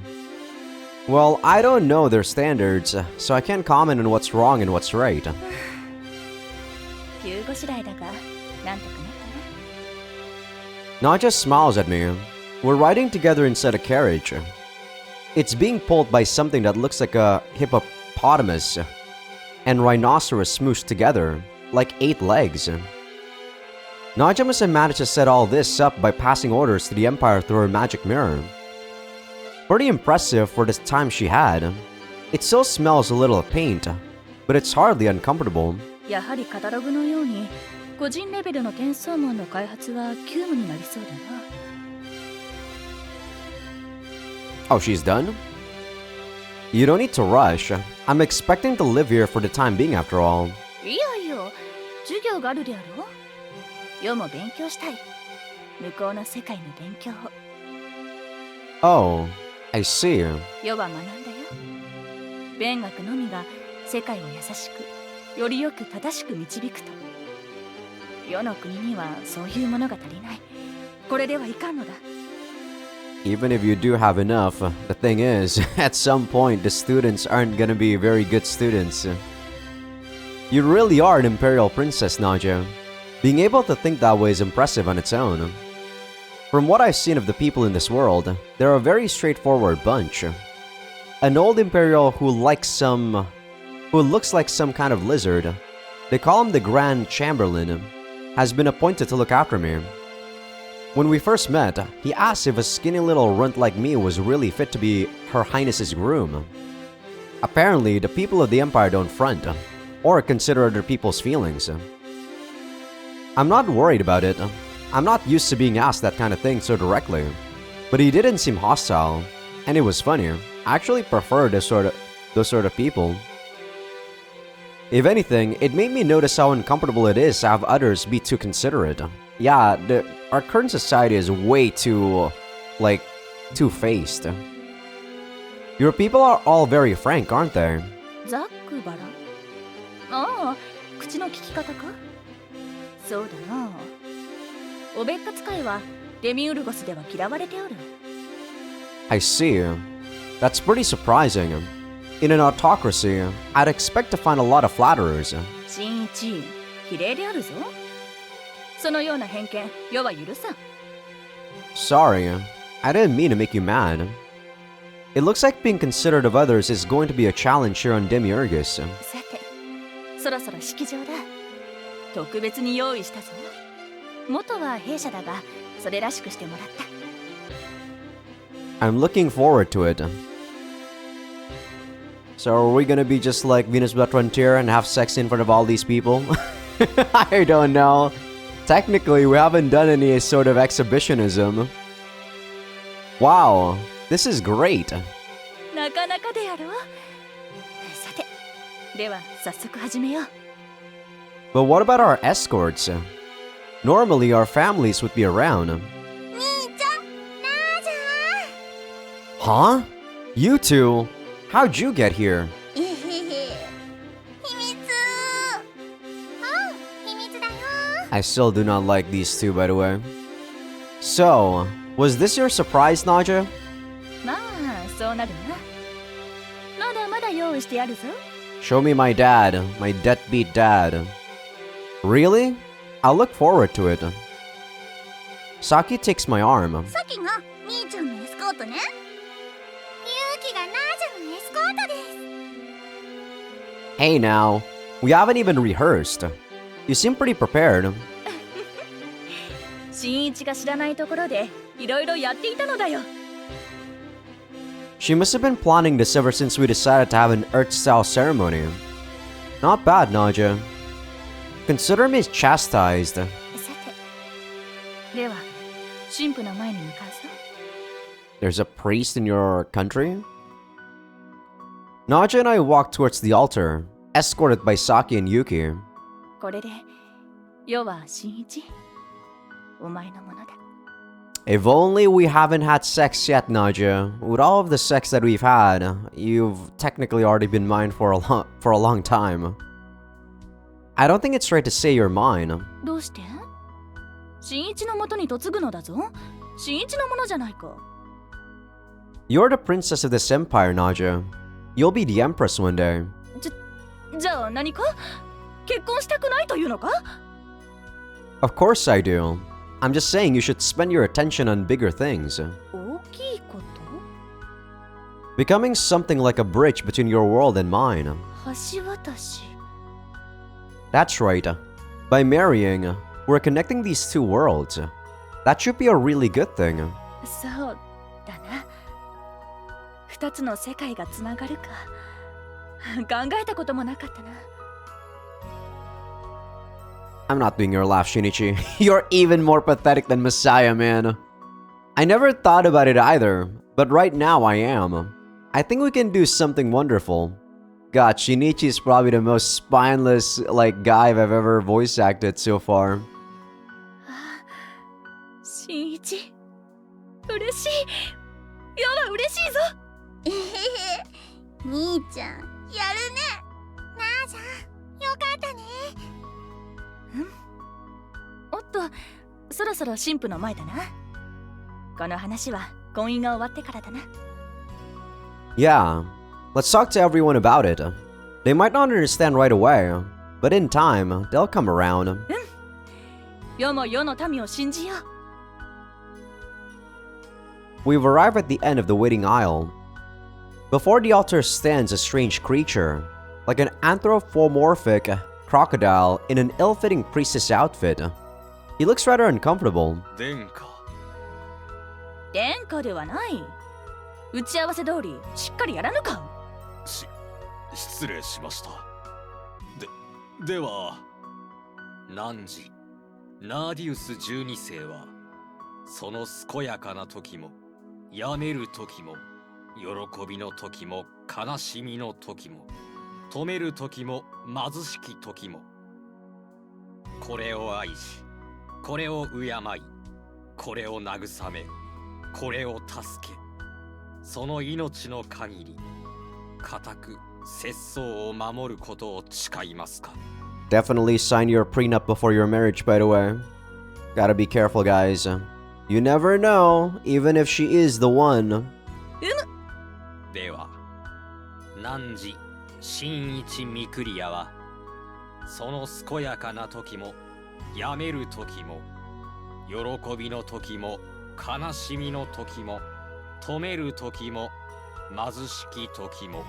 Well, I don't know their standards, so I can't comment on what's wrong and what's right. 急ごしらえだが、なんとかなったな。Naja smiles at me. We're riding together inside a carriage. It's being pulled by something that looks like a hippopotamus and rhinoceros smooshed together, like 8 legs. Naja must have managed to set all this up by passing orders to the Empire through her magic mirror. Pretty impressive for the time she had. It still smells a little of paint, but it's hardly uncomfortable. やはりカタログのように個人レベルの転送門の開発は急務になりそうだな。Oh, she's done? You don't need to rush. I'm expecting to live here for the time being after all. いやいや、授業があるであろう。世も勉強したい。向こうの世界の勉強を。Oh, I see. 世は学んだよ。勉学のみが世界を優しく、よりよく正しく導くと。世の国にはそういうものが足りない。これではいかんのだ。Even if you do have enough, the thing is, at some point, the students aren't gonna be very good students. You really are an imperial princess, Naja. Being able to think that way is impressive on its own. From what I've seen of the people in this world, they're a very straightforward bunch. An old imperial who looks like some kind of lizard, they call him the Grand Chamberlain, has been appointed to look after me. When we first met, he asked if a skinny little runt like me was really fit to be Her Highness's groom. Apparently, the people of the Empire don't front, or consider other people's feelings. I'm not worried about it. I'm not used to being asked that kind of thing so directly. But he didn't seem hostile, and it was funny. I actually prefer those sort of people. If anything, it made me notice how uncomfortable it is to have others be too considerate. Yeah, our current society is way too, two-faced. Your people are all very frank, aren't they? ザックバラ。ああ、口の利き方か。そうだな。おべっか使いはデミウルゴスでは嫌われておる。 I see. That's pretty surprising. In an autocracy, I'd expect to find a lot of flatterers. 新一、綺麗であるぞ。そのような偏見、世は許さん。 Sorry, I didn't mean to make you mad. It looks like being considerate of others is going to be a challenge here on Demiurgus. さて、そろそろ式場だ。特別に用意したぞ。元は弊社だが、それらしくしてもらった。 I'm looking forward to it. So are we gonna be just like Venus Frontier and have sex in front of all these people? I don't know. Technically, we haven't done any sort of exhibitionism. Wow, this is great. なかなかでやろう。さて、では早速始めよう。 But what about our escorts? Normally, our families would be around. 兄ちゃん、なーじゃ Huh? You two? How'd you get here? えへへ。秘密。秘密だよ。 I still do not like these two, by the way. So, was this your surprise, Naja? まあ、そうなるな。まだまだ用意してやるぞ。 Show me my dad, my deadbeat dad. Really? I'll look forward to it. Saki takes my arm. さきが兄ちゃんのエスコートね。勇気がナージャのエスコートです。 Hey now, we haven't even rehearsed. You seem pretty prepared. 新一が知らないところでいろいろやっていたのだよ。 She must have been planning this ever since we decided to have an Earth-style ceremony. Not bad, Naja. Consider me chastised. さて、では神父の前に向かうぞ。 There's a priest in your country? Naja and I walk towards the altar, escorted by Saki and Yuki. これで世は新一、お前のものだ。 If only we haven't had sex yet, Naja. With all of the sex that we've had, you've technically already been mine for a long time. I don't think it's right to say you're mine. どうして？新一の元に嫁ぐのだぞ。新一のものじゃないか。 You're the princess of this empire, Naja. You'll be the empress one day. じゃあ何か？結婚したくないというのか？ Of course I do. I'm just saying you should spend your attention on bigger things. 大きいこと？ Becoming something like a bridge between your world and mine. 橋渡し。 That's right. By marrying, we're connecting these two worlds. That should be a really good thing. そうだな。二つの世界がつながるか。考えたこともなかったな。 I'm not doing your laugh, Shinichi. You're even more pathetic than Messiah, man. I never thought about it either, but right now I am. I think we can do something wonderful. God, Shinichi is probably the most spineless, guy I've ever voice acted so far. 新一、嬉しい。世は嬉しいぞ。えへへ。兄ちゃん、やるね。なーじゃん、よかったね。おっと、そろそろ神父の前だな。この話は婚姻が終わってからだな。 Yeah, let's talk to everyone about it. They might not understand right away, but in time, they'll come around. 世も世の民を信じよう。 We've arrived at the end of the waiting aisle. Before the altar stands a strange creature, like an anthropomorphic crocodile in an ill-fitting priestess outfit. He looks rather uncomfortable. 殿下。殿下ではない。打ち合わせ通りしっかりやらぬか。失礼しました。では、汝、ナーディウス12世は、その健やかな時も、病める時も、喜びの時も、悲しみの時も、富める時も、貧しき時も、これを愛し、これを敬い、これを慰め、これを助け、その命の限り、固く節操を守ることを誓いますか？ Definitely sign your prenup before your marriage, by the way. Gotta be careful, guys. You never know, even if she is the one. では汝新一ミクリアはその健やかな時も病める時も喜びの時も悲しみの時も止める時も貧しき時も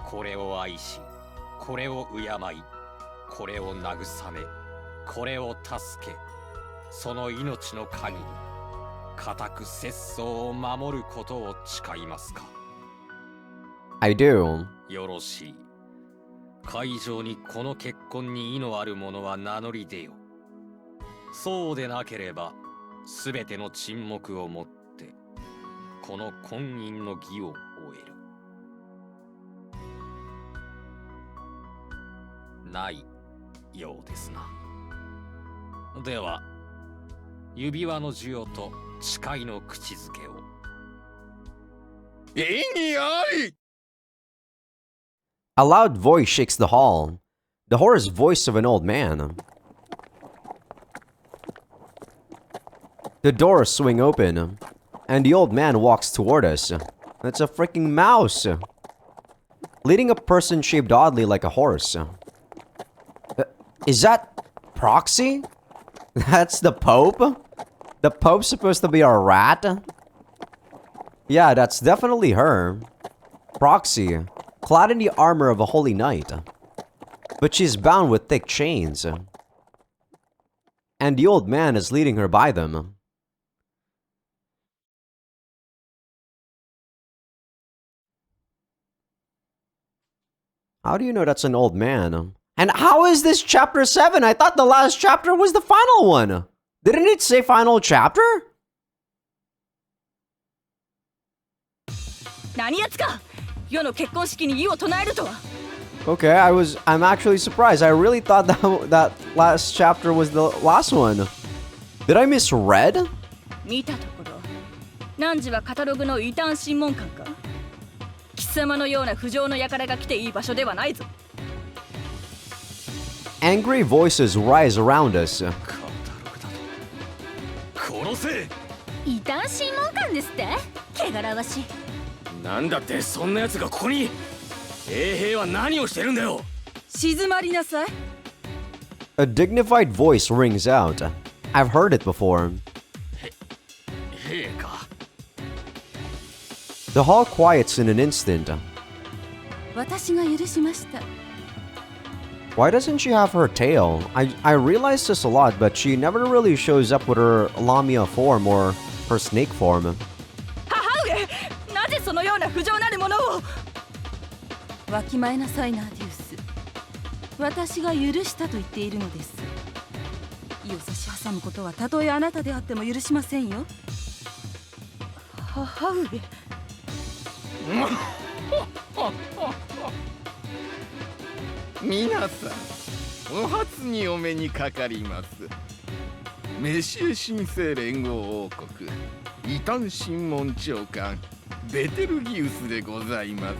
これを愛しこれを敬いこれを慰めこれを助けその命の限り固く節操を守ることを誓いますか。 I do. よろしい。会場にこの結婚に意のある者は名乗り出よ。そうでなければすべての沈黙をもってこの婚姻の儀を終える。ないようですな。では指輪の授与と誓いの口づけを。意義あり。 A loud voice shakes the hall. The hoarse voice of an old man. The doors swing open, and the old man walks toward us. That's a freaking mouse, leading a person shaped oddly like a horse. Is that Proxy? That's the Pope? The Pope's supposed to be a rat? Yeah, that's definitely her. Proxy, clad in the armor of a holy knight. But she's bound with thick chains. And the old man is leading her by them. How do you know that's an old man? And how is this chapter 7? I thought the last chapter was the final one. Didn't it say final chapter? 何やつか世の結婚式に異を唱えるとは。 Okay, I'm actually surprised. I really thought that last chapter was the last one. Did I misread? 見たところ汝はカタログの異端審問官か。貴様のような不浄の輩が来ていい場所ではないぞ。 Angry voices rise around us. 殺せ。異端審問官ですって。汚らわしい。なんだってそんな奴がここに。衛兵は何をしてるんだよ。静まりなさい。 A dignified voice rings out. I've heard it before. 兵か。 The hall quiets in an instant. 私が許しました。 Why doesn't she have her tail? I realized this a lot, but she never really shows up with her Lamia form or her snake form. 母上、なぜそのような不浄なるものを。わきまえなさいな、デュース。私が許したと言っているのです。意を差し挟むことはたとえあなたであっても許しませんよ。母上。皆さん、お初にお目にかかります。メシエ神聖連合王国異端審問長官ベテルギウスでございま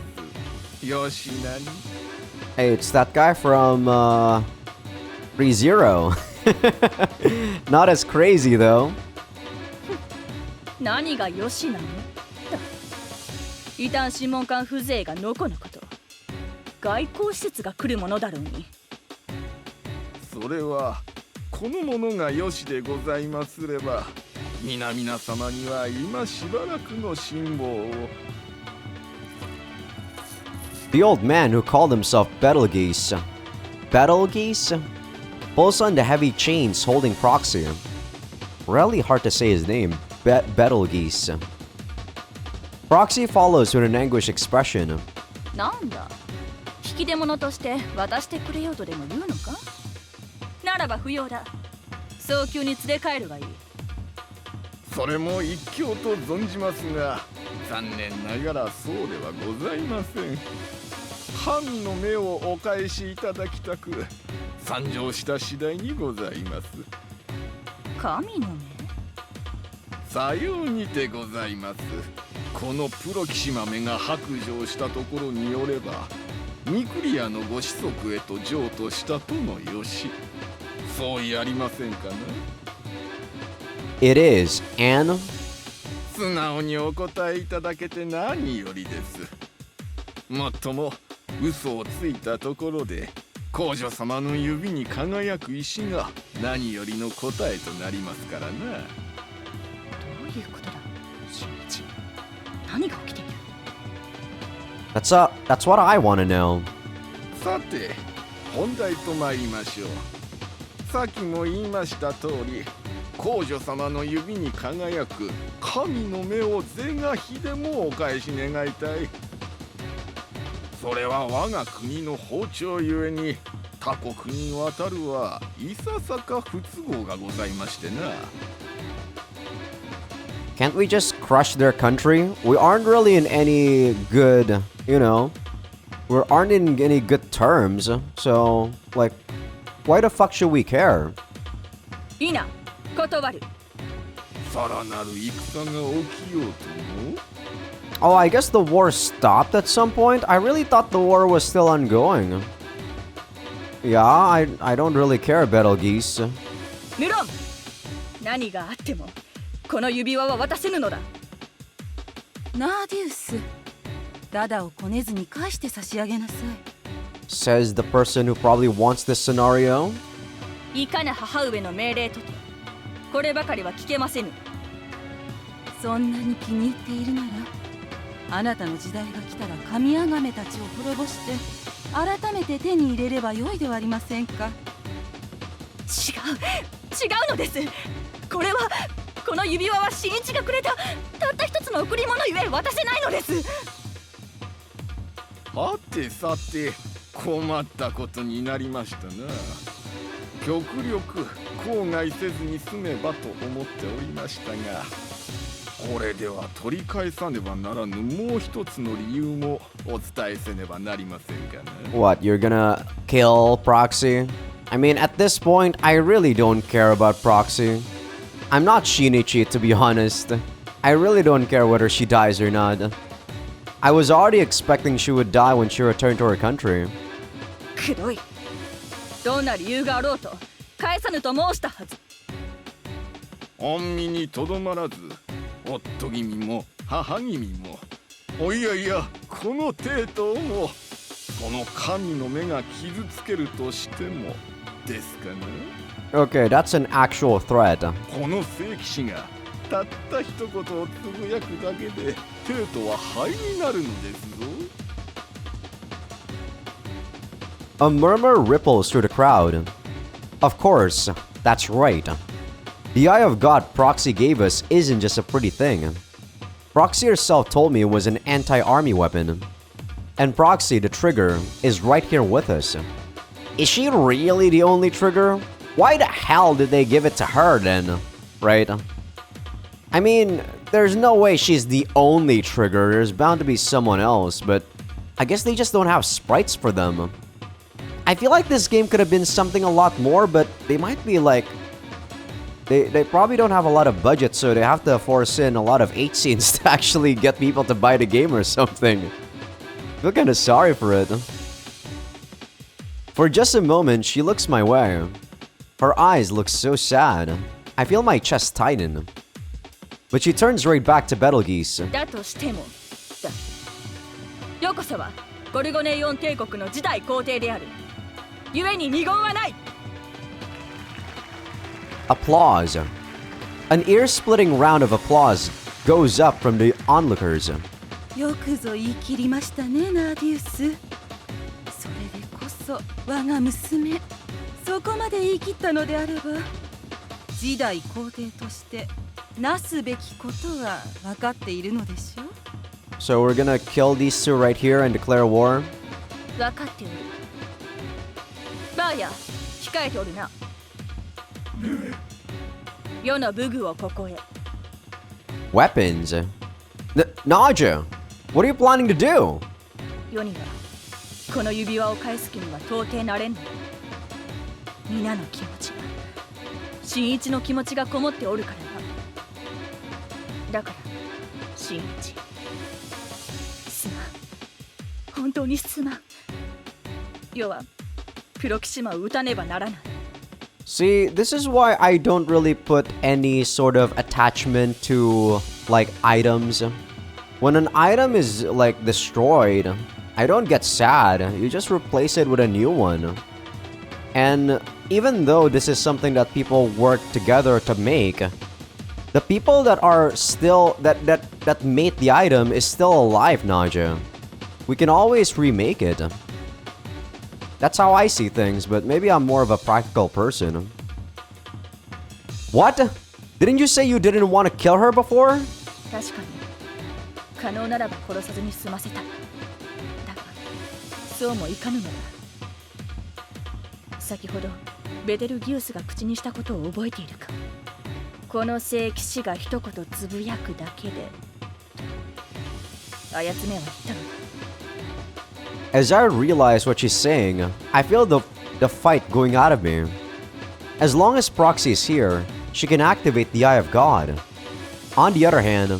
す。よしなに。 Hey, it's that guy from ReZero. Not as crazy though. 何がよしなの。異端審問官風情がのこのこと。外交施設が来るものだろうに。それはこのものがよしでございますれば、皆々様には今しばらくの辛抱を。 The old man who called himself Betelgeuse pulls on the heavy chains holding Proxy. Really hard to say his name. Betelgeuse. Proxy follows with an anguished expression. なんだ。引き出物として渡してくれようとでも言うのか。ならば不要だ。早急に連れ帰るがいい。それも一興と存じますが、残念ながらそうではございません。神の目をお返しいただきたく参上した次第にございます。神の目。さようにてございます。このプロキシマメが白状したところによれば、ミクリアのご子息へと譲渡したとのよし。そうやりませんかな。It is, and 素直にお答えいただけて何よりです。もっとも嘘をついたところで皇女様の指に輝く石が何よりの答えとなりますからな。どういうことだ、新一。何が起きている？ that's what I want to know. さて本題と参りましょう。さっきも言いました通り、皇女様の指に輝く神の目を是が非でもお返し願いたい。それは我が国の包丁ゆえに他国に渡るはいささか不都合がございましてな。Can't we just crush their country? We aren't really in any good, you know, we aren't in any good terms. So, like, why the fuck should we care? いいな、断る。さらなる戦が起きようとも。Oh, I guess the war stopped at some point? I really thought the war was still ongoing. Yeah, I don't really care, Betelgeuse. 無論、何があってもこの指輪は渡せぬのだ。ナーディウス、ダダをこねずに返して差し上げなさい。 Says the person who probably wants this scenario. いかな母上の命令とて、こればかりは聞けませぬ。そんなに気に入っているなら、あなたの時代が来たら神崇たちを滅ぼして改めて手に入れればよいではありませんか。違うのです。これは、この指輪は新一がくれたたった一つの贈り物ゆえ渡せないのです。はてさて困ったことになりましたな。極力口外せずに済めばと思っておりましたが、これでは取り返さねばならぬもう一つの理由もお伝えせねばなりませんかな。 What, you're gonna kill Proxy? I mean, at this point, I really don't care about Proxy. I'm not Shinichi, to be honest. I really don't care whether she dies or not. I was already expecting she would die when she returned to her country. くどい。どんな理由があろうと返さぬと申したはず。恩義にとどまらず、夫君も母君も、おいやいやこの程度もその神の目が傷つけるとしてもですかな。 Okay, that's an actual threat. この聖騎士がたった一言をつぶやくだけでテートは灰になるのですぞ。 A murmur ripples through the crowd. Of course, that's right. The Eye of God Proxy gave us isn't just a pretty thing. Proxy herself told me it was an anti-army weapon. And Proxy, the trigger, is right here with us. Is she really the only trigger? Why the hell did they give it to her then? Right? I mean, there's no way she's the only trigger. There's bound to be someone else, but I guess they just don't have sprites for them. I feel like this game could have been something a lot more, but they might be like... They probably don't have a lot of budget, so they have to force in a lot of 8 scenes to actually get people to buy the game or something. I feel kinda sorry for it. For just a moment, she looks my way. Her eyes look so sad. I feel my chest tighten. But she turns right back to Betelgeuse. だとしてもだ。よこそはゴルゴネイオン帝国の次代皇帝である。故に二言はない。 Applause. An ear-splitting round of applause goes up from the onlookers. よくぞ言い切りましたね、ナーディウス。それでこそ我が娘、そこまで言い切ったのであれば、次代皇帝としてなすべきことは分かっているのでしょう。 So we're gonna kill these two right here and declare war? 分かっておる。バーヤ、控えておるな。世の武具をここへ。 Weapons? Naja, what are you planning to do? 世にはこの指輪を返す気には到底なれんの。皆の気持ちが、新一の気持ちがこもっておるからな。だから新一、すまん、本当にすまん。世はプロキシマを撃たねばならない。See, this is why I don't really put any sort of attachment to, like, items. When an item is, like, destroyed, I don't get sad. You just replace it with a new one. And even though this is something that people work together to make, the people that are still, that made the item is still alive, Naja. We can always remake it. That's how I see things, but maybe I'm more of a practical person. What? Didn't you say you didn't want to kill her before? 確かに可能ならば殺さずに済ませた。だがそうもいかぬのだ。先ほどベテルギウスが口にしたことを覚えているか。この聖騎士が一言つぶやくだけであやつめは言ったのだ。As I realize what she's saying, I feel the fight going out of me. As long as Proxy is here, she can activate the Eye of God. On the other hand,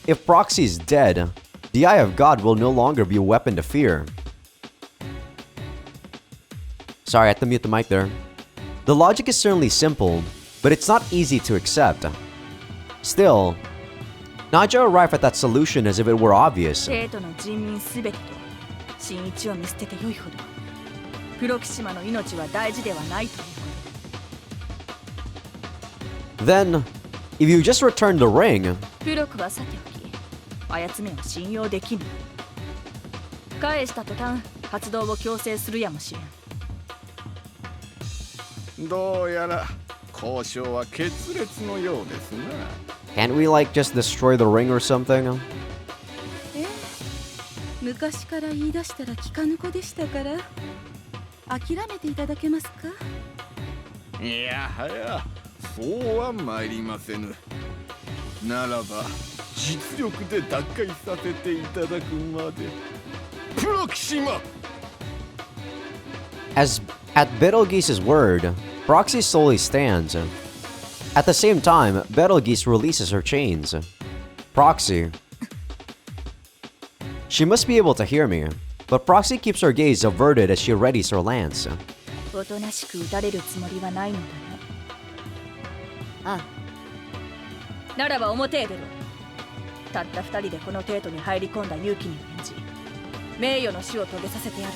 if Proxy is dead, the Eye of God will no longer be a weapon to fear. Sorry, I had to mute the mic there. The logic is certainly simple, but it's not easy to accept. Still, Naja arrived at that solution as if it were obvious. 生徒の人民すべてと新一を見捨ててよいほどプロキシマの命は大事ではないということ Then, if you just return the ring, プロクはさておきあやつめは信用できぬ。返した途端発動を強制するやもしれん。どうやら交渉は決裂のようですな。 can't we like just destroy the ring or something? 昔から言い出したら聞かぬ子でしたから諦めていただけますか。いやはや、そうは参りませぬ。ならば実力で奪回させていただくまで。プロキシマ As at Betelgeuse's word, Proxy slowly stands. At the same time, Betelgeuse releases her chains. Proxy. She must be able to hear me, but Proxy keeps her gaze averted as she readies her lance. おとなしく撃たれるつもりはないのだな。ああ。ならば表へ出ろ。たった二人でこのテートに入り込んだ勇気に免じ、名誉の死を遂げさせてやる。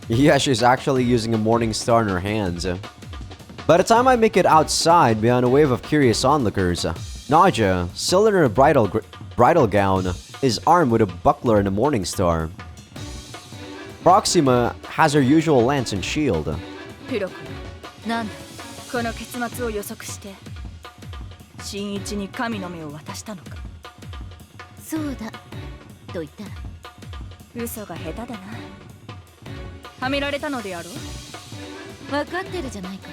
Yeah, she's actually using a morning star in her hands. By the time I make it outside beyond a wave of curious onlookers, Naja, still in her bridal gown, is armed with a buckler and a morning star. Proxima has her usual lance and shield. プロク、なんだこの結末を予測して新一に神の目を渡したのか。そうだと言ったら嘘が下手だな。はめられたのであろう。分かってるじゃないか。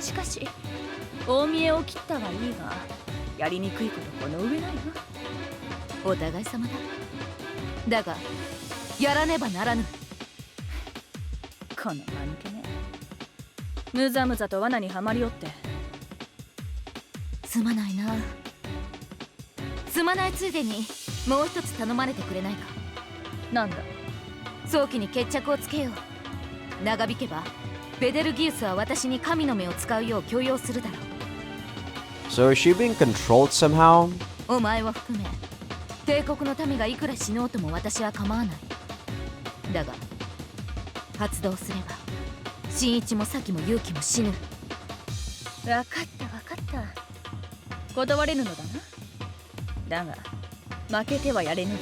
しかし大見栄を切ったはいいがやりにくいことこの上ないな。お互い様だ。だがやらねばならぬ。この間抜けね。むざむざと罠にはまりおってすまないな。すまないついでにもう一つ頼まれてくれないか。なんだ。早期に決着をつけよう。長引けばベデルギウスは私に神の目を使うよう強要するだろう。 So is she being controlled somehow? お前を含め帝国の民がいくら死のうとも私は構わない。だが発動すれば新一も咲も勇気も死ぬ。分かった分かった。断れぬのだな。だが負けてはやれぬぞ。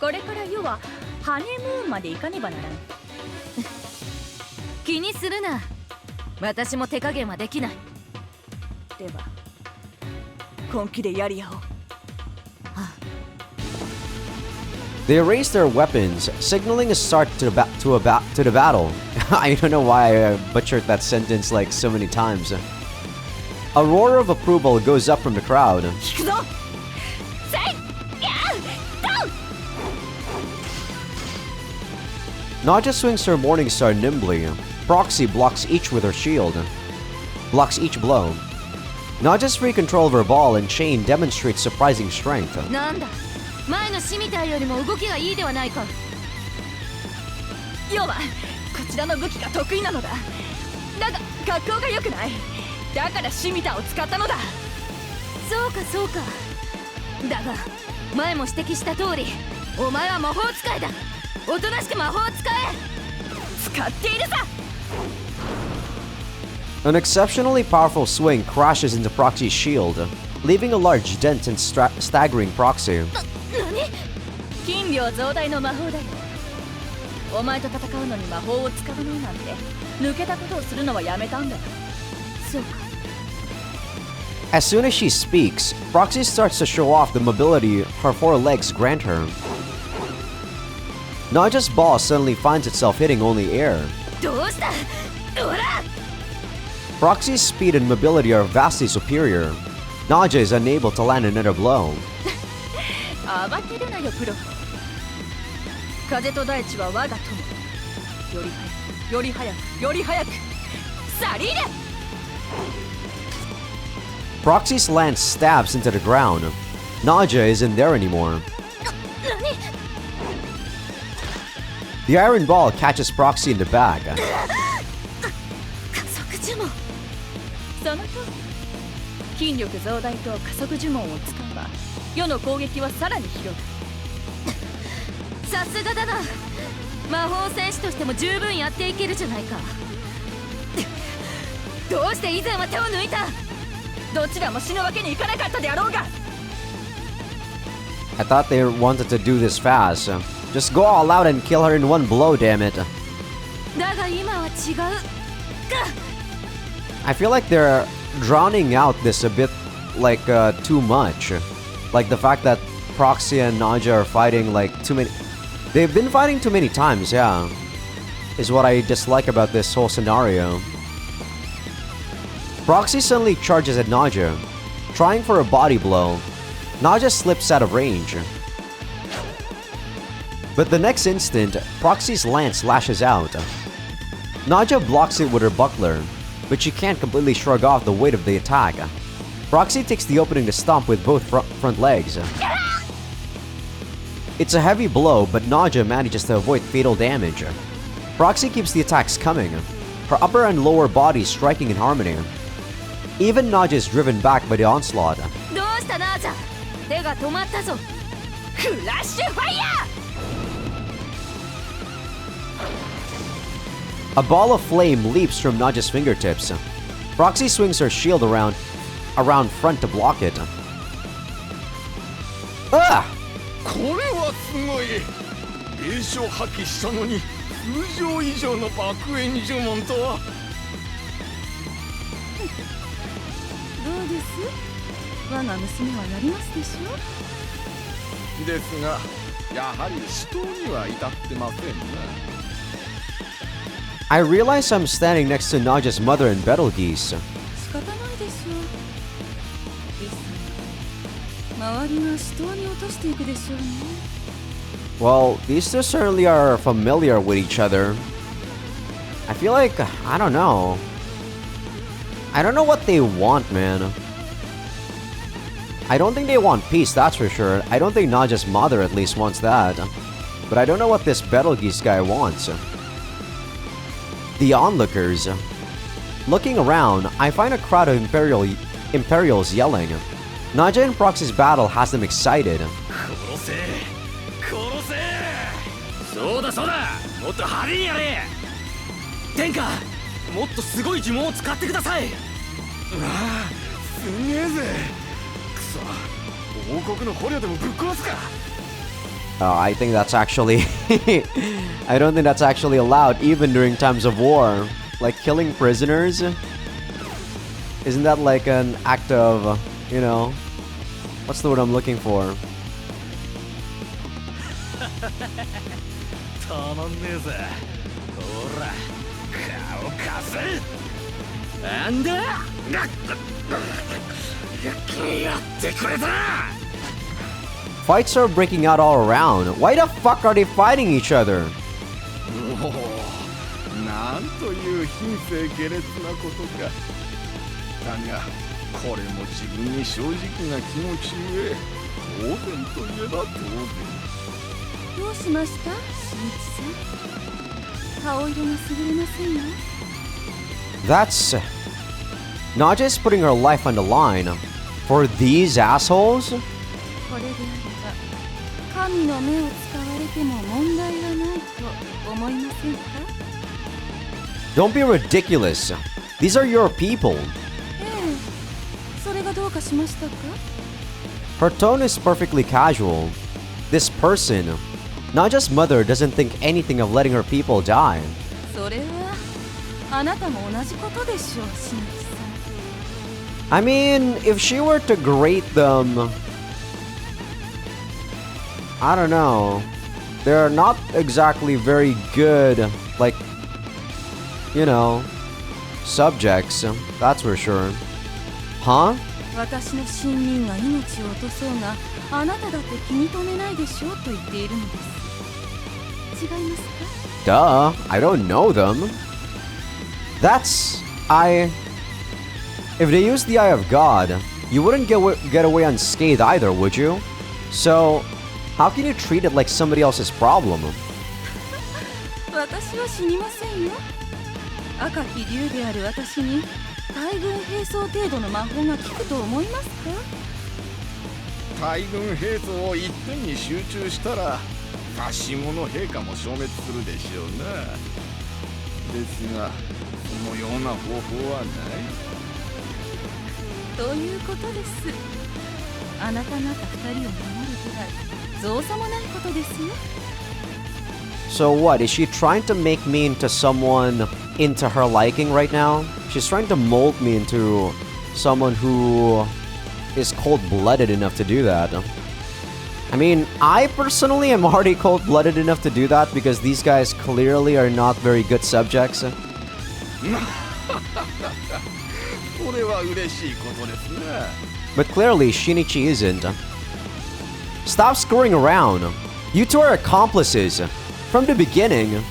これから世はハネムーンまで行かねばならん。気にするな。私も手加減はできない。では本気でやり合おう。They raise their weapons, signaling a start to the battle. I don't know why I butchered that sentence like so many times. A roar of approval goes up from the crowd. 引くぞ。せい。Naja swings her morning star nimbly. Proxy blocks each with her shield. Blocks each blow. Naja's free control of her ball and chain demonstrates surprising strength. なんだ前の死みたいよりも動きがいいではないか。要はこちらの武器が得意なのだ。だが格好が良くない。だからシミタを使ったのだ。そうかそうか。だが前も指摘した通り、お前は魔法使いだ。おとなしく魔法を使え。使っているさ。An exceptionally powerful swing crashes into Proxy's shield, leaving a large dent and staggering Proxy. 何？金量増大の魔法だよ。お前と戦うのに魔法を使わないなんて抜けたことをするのはやめたんだよ。そうか。As soon as she speaks, Proxy starts to show off the mobility her four legs grant her. Naja's ball suddenly finds itself hitting only air. どうした？ほら！ Proxy's speed and mobility are vastly superior. Naja is unable to land another blow. 慌てるなよプロ。風と大地は我が友。より早く、より早く、より早く。サリーレ！ Proxy's lance stabs into the ground. Naja isn't there anymore. The iron ball catches Proxy in the back. 加速呪文。その通り。筋力増大と加速呪文を使えば世の攻撃はさらに広がる。さすがだな。魔法戦士としても十分やっていけるじゃないか。どうして以前は手を抜いた？どちらも死ぬわけにいかなかったであろうが。 I thought they wanted to do this fast. Just go all out and kill her in one blow, damn it. だが今は違う。 I feel like they're drowning out this a bit like too much. Like the fact that Proxy and Naja are fighting like too many. They've been fighting too many times, yeah. Is what I dislike about this whole scenario. Proxy suddenly charges at Naja, trying for a body blow. Naja slips out of range. But the next instant, Proxy's lance lashes out. Naja blocks it with her buckler, but she can't completely shrug off the weight of the attack. Proxy takes the opening to stomp with both front legs. It's a heavy blow, but Naja manages to avoid fatal damage. Proxy keeps the attacks coming, her upper and lower bodies striking in harmony. Even Naja is driven back by the onslaught. どうしたナージャ？手が止まったぞ。フラッシュファイヤー！ A ball of flame leaps from Naja's fingertips. Proxy swings her shield around front to block it. Ah! これはすごい。霊障破棄したのに通常以上の爆炎呪文とは。どうです？我が娘はやりますでしょ？ですが、やはり死闘には至ってませんな。 I realize I'm standing next to Naja's mother and Betelgeuse. 仕方ないでしょう。ですが、周りが死闘に落としていくでしょうね。 Well, these two certainly are familiar with each other. I feel like, I don't know. I don't know what they want, man. I don't think they want peace, that's for sure. I don't think Naja's mother at least wants that. But I don't know what this Betelgeuse guy wants. The onlookers. Looking around, I find a crowd of Imperials yelling. Naja and Proxy's battle has them excited. そうだそうだ、もっと派手にやれ。天下、もっとすごい呪文を使ってください。うわあ、すげえぜ。くそ、王国の捕虜でもぶっ壊すか。 I think that's actually... I don't think that's actually allowed even during times of war. Like killing prisoners? Isn't that like an act of, you know... What's the word I'm looking for? たまんねえぜ。ほら、顔貸せ。なんだ？やってくれたな。 Fights are breaking out all around. Why the fuck are they fighting each other? おお、なんという品性下劣なことか。だが、これも自分に正直な気持ちゆえ、当然といえば当然。どうしました、新一さん？顔色が優れませんよ。 That's not just putting her life on the line for these assholes. これであれば神の目を使われても問題はないと思いませんか？ Don't be ridiculous. These are your people. ええ、それがどうかしましたか？ Her tone is perfectly casual. This person, not just mother, doesn't think anything of letting her people die. それはあなたも同じことでしょう、しのちさん。 I mean, if she were to grade them, I don't know. They're not exactly very good, like, you know, subjects. That's for sure. Huh? 私の親人が命を落とそうがあなただって気に留めないでしょうと言っているのです。違いますか？ Duh, I don't know them. If they used the eye of God, you wouldn't get away unscathed either, would you? So, how can you treat it like somebody else's problem? 私は死にませんよ。赤き竜である私に大軍兵装程度の魔法が効くと思いますか？大軍兵装を一点に集中したら出し物陛下も消滅するでしょうな。ですがそのような方法はないということです。あなた方二人を守るぐらい造作もないことですよ。 So what, is she trying to make me into someone into her liking right now? She's trying to mold me into someone who is cold-blooded enough to do that. I mean, I personally am already cold-blooded enough to do that because these guys clearly are not very good subjects. それは嬉しいことですな。 But clearly, Shinichi isn't. Stop screwing around. You two are accomplices. From the beginning. ええ、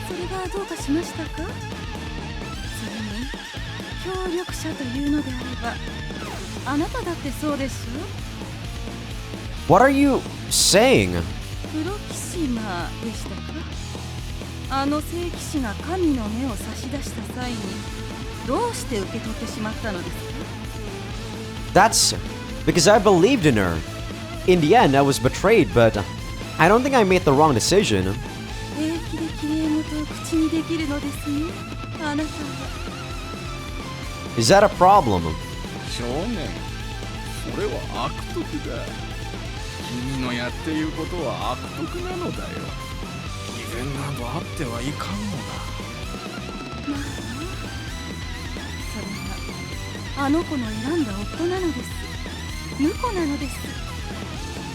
それがどうかしましたか？それに協力者というのであればあなただってそうでしょ？ What are you saying? プロキシマでしたか？あの聖騎士が神の目を差し出した際にどうして受け取ってしまったのですか？ That's because I believed in her. In the end, I was betrayed, but I don't think I made the wrong decision. 平気で綺麗事を口にできるのですね、あなたは。 Is that a problem? 少年、それは悪徳だ。君のやっていることは悪徳なのだよ。偽善などあってはいかんのだ。まあ、それがあの子の選んだ夫なのです。婿なのです。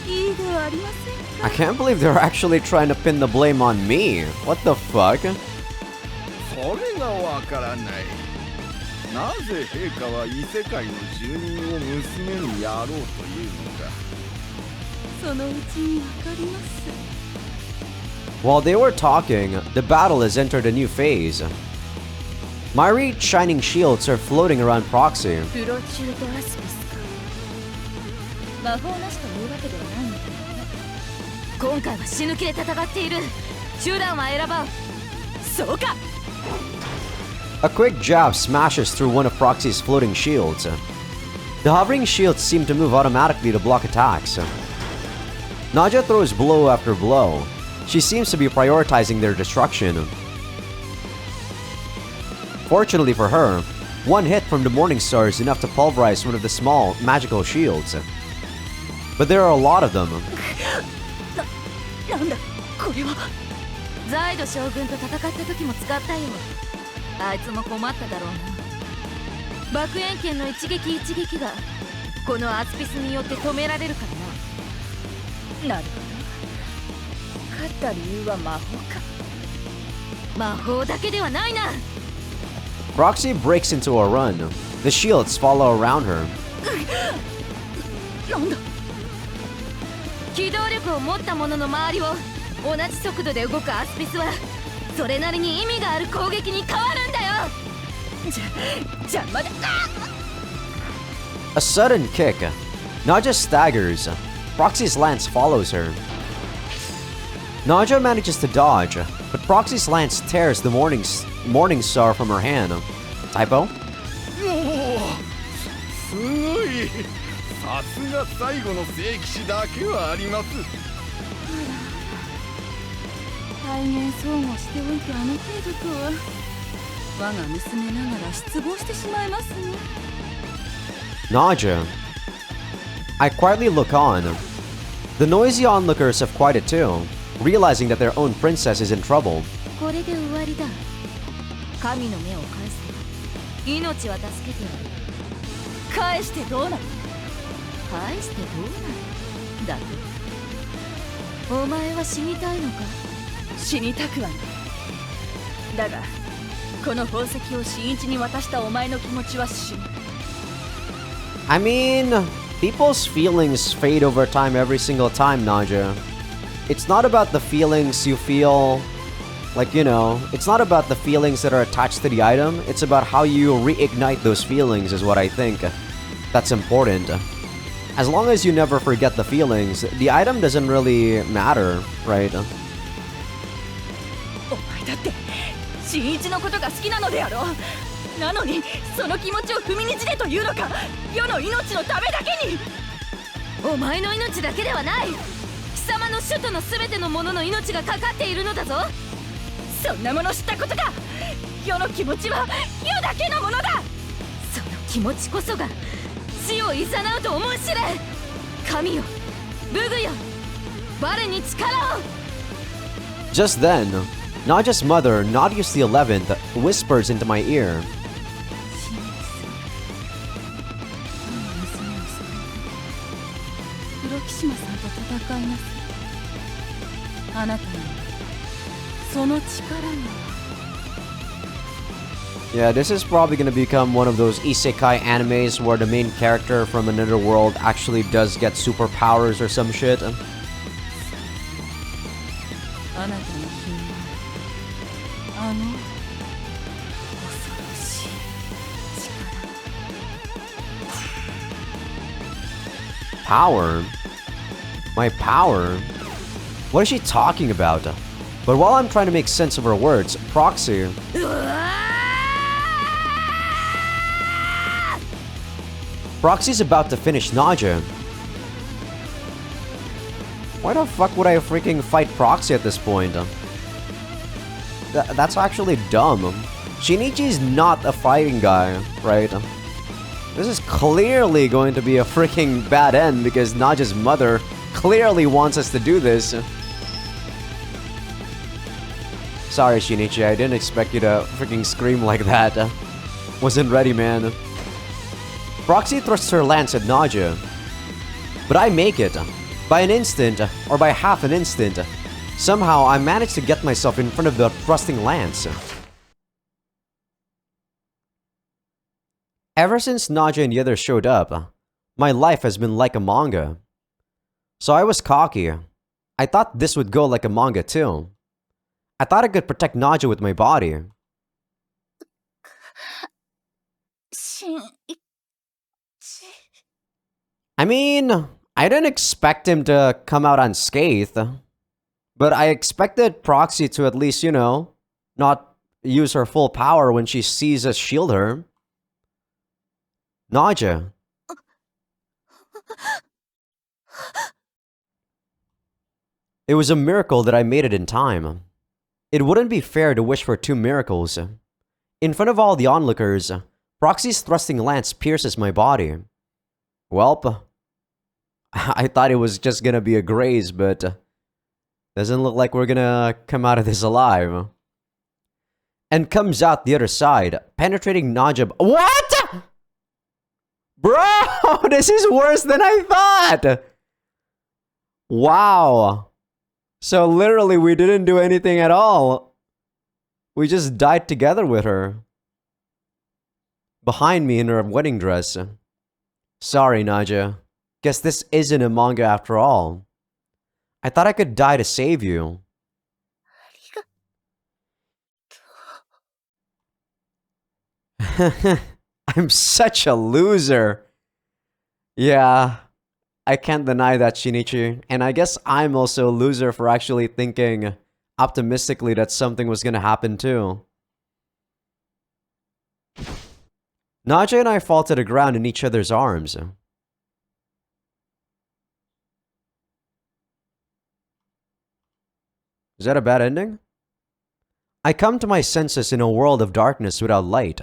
いいではありませんか。 I can't believe they're actually trying to pin the blame on me. What the fuck? それがわからない。なぜ陛下は異世界の住人を娘にやろうというのか。そのうちにわかります。 While they were talking, the battle has entered a new phase. Myri shining shields are floating around Proxy. プロチュートアスピスか。魔法なしというわけではないみたいね。今回は死ぬ気で戦っている。手段は選ばん。そうか。 A quick jab smashes through one of Proxy's floating shields. The hovering shields seem to move automatically to block attacks. Naja throws blow after blow. She seems to be prioritizing their destruction. Fortunately for her, one hit from the Morning Star is enough to pulverize one of the small, magical shields. But there are a lot of them. なんだこれは。ザイド将軍と戦った時も使ったよ。あいつも困っただろうな。爆炎剣の一撃一撃がこのアスピスによって止められるからな。なるほど。勝った理由は魔法か。魔法だけではないな。 Roxy breaks into a run. The shields follow around her. なんだ。機動力を持った者の周りを同じ速度で動くアスピスはそれなりに意味がある攻撃に変わるんだよ。邪魔だ。A sudden kick. Naja staggers. Roxy's lance follows her. Naja manages to dodge, but Proxy's lance tears the morning star from her hand. Typo? おお、すごい。さすが最後の聖騎士だけはあります。体現相互しておいてあの程度とは我が娘ながら失望してしまいますね。 Naja. I quietly look on. The noisy onlookers have quieted too, realizing that their own princess is in trouble. これで終わりだ。神の目を返せ。命は助けてやる。返してどうなる？返してどうなるだと。お前は死にたいのか？死にたくはない。だがこの宝石を新一に渡したお前の気持ちは死ぬ。 I mean, people's feelings fade over time every single time, Naja. It's not about the feelings you feel, like, you know, it's not about the feelings that are attached to the item, it's about how you reignite those feelings is what I think that's important. As long as you never forget the feelings, the item doesn't really matter, right? お前だって新一のことが好きなのであろう。なのにその気持ちを踏みにじれというのか。世の命のためだけに。お前の命だけではない。貴様の首都の全ての者の命がかかっているのだぞ。そんなもの知ったことか。世の気持ちは世だけのものだ。その気持ちこそが死を誘うと思い知れ。神よ、武具よ、我に力を。 Just then, Naja's mother, Nadius the 11th, whispers into my ear. 黒騎士マさんと戦います。あなたにその力が。 Yeah, this is probably gonna become one of those isekai animes where the main character from another world actually does get superpowers or some shit. あなたの品はあの恐ろしい力。 Power? My power? What is she talking about? But while I'm trying to make sense of her words, Proxy... Proxy's about to finish Naja. Why the fuck would I freaking fight Proxy at this point? That's actually dumb. Shinichi's not a fighting guy, right? This is clearly going to be a freaking bad end because Naja's mother clearly wants us to do this. Sorry, Shinichi, I didn't expect you to freaking scream like that. Wasn't ready, man. Proxy thrusts her lance at Naja. But I make it. By an instant, or by half an instant. Somehow, I managed to get myself in front of the thrusting lance. Ever since Naja and the others showed up, my life has been like a manga. So I was cocky. I thought this would go like a manga too. I thought I could protect Naja with my body. I mean, I didn't expect him to come out unscathed. But I expected Proxy to at least, you know, not use her full power when she sees us shield her. Naja. It was a miracle that I made it in time. It wouldn't be fair to wish for two miracles. In front of all the onlookers, Proxy's thrusting lance pierces my body. Welp. I thought it was just gonna be a graze, but doesn't look like we're gonna come out of this alive. And comes out the other side, penetrating Naja. What?! Bro, this is worse than I thought! Wow. So literally we didn't do anything at all. We just died together with her. Behind me in her wedding dress. Sorry, Naja. Guess this isn't a manga after all. I thought I could die to save you. I'm such a loser. Yeah. I can't deny that, Shinichi. And I guess I'm also a loser for actually thinking optimistically that something was gonna happen too. Naja and I fall to the ground in each other's arms. Is that a bad ending? I come to my senses in a world of darkness without light.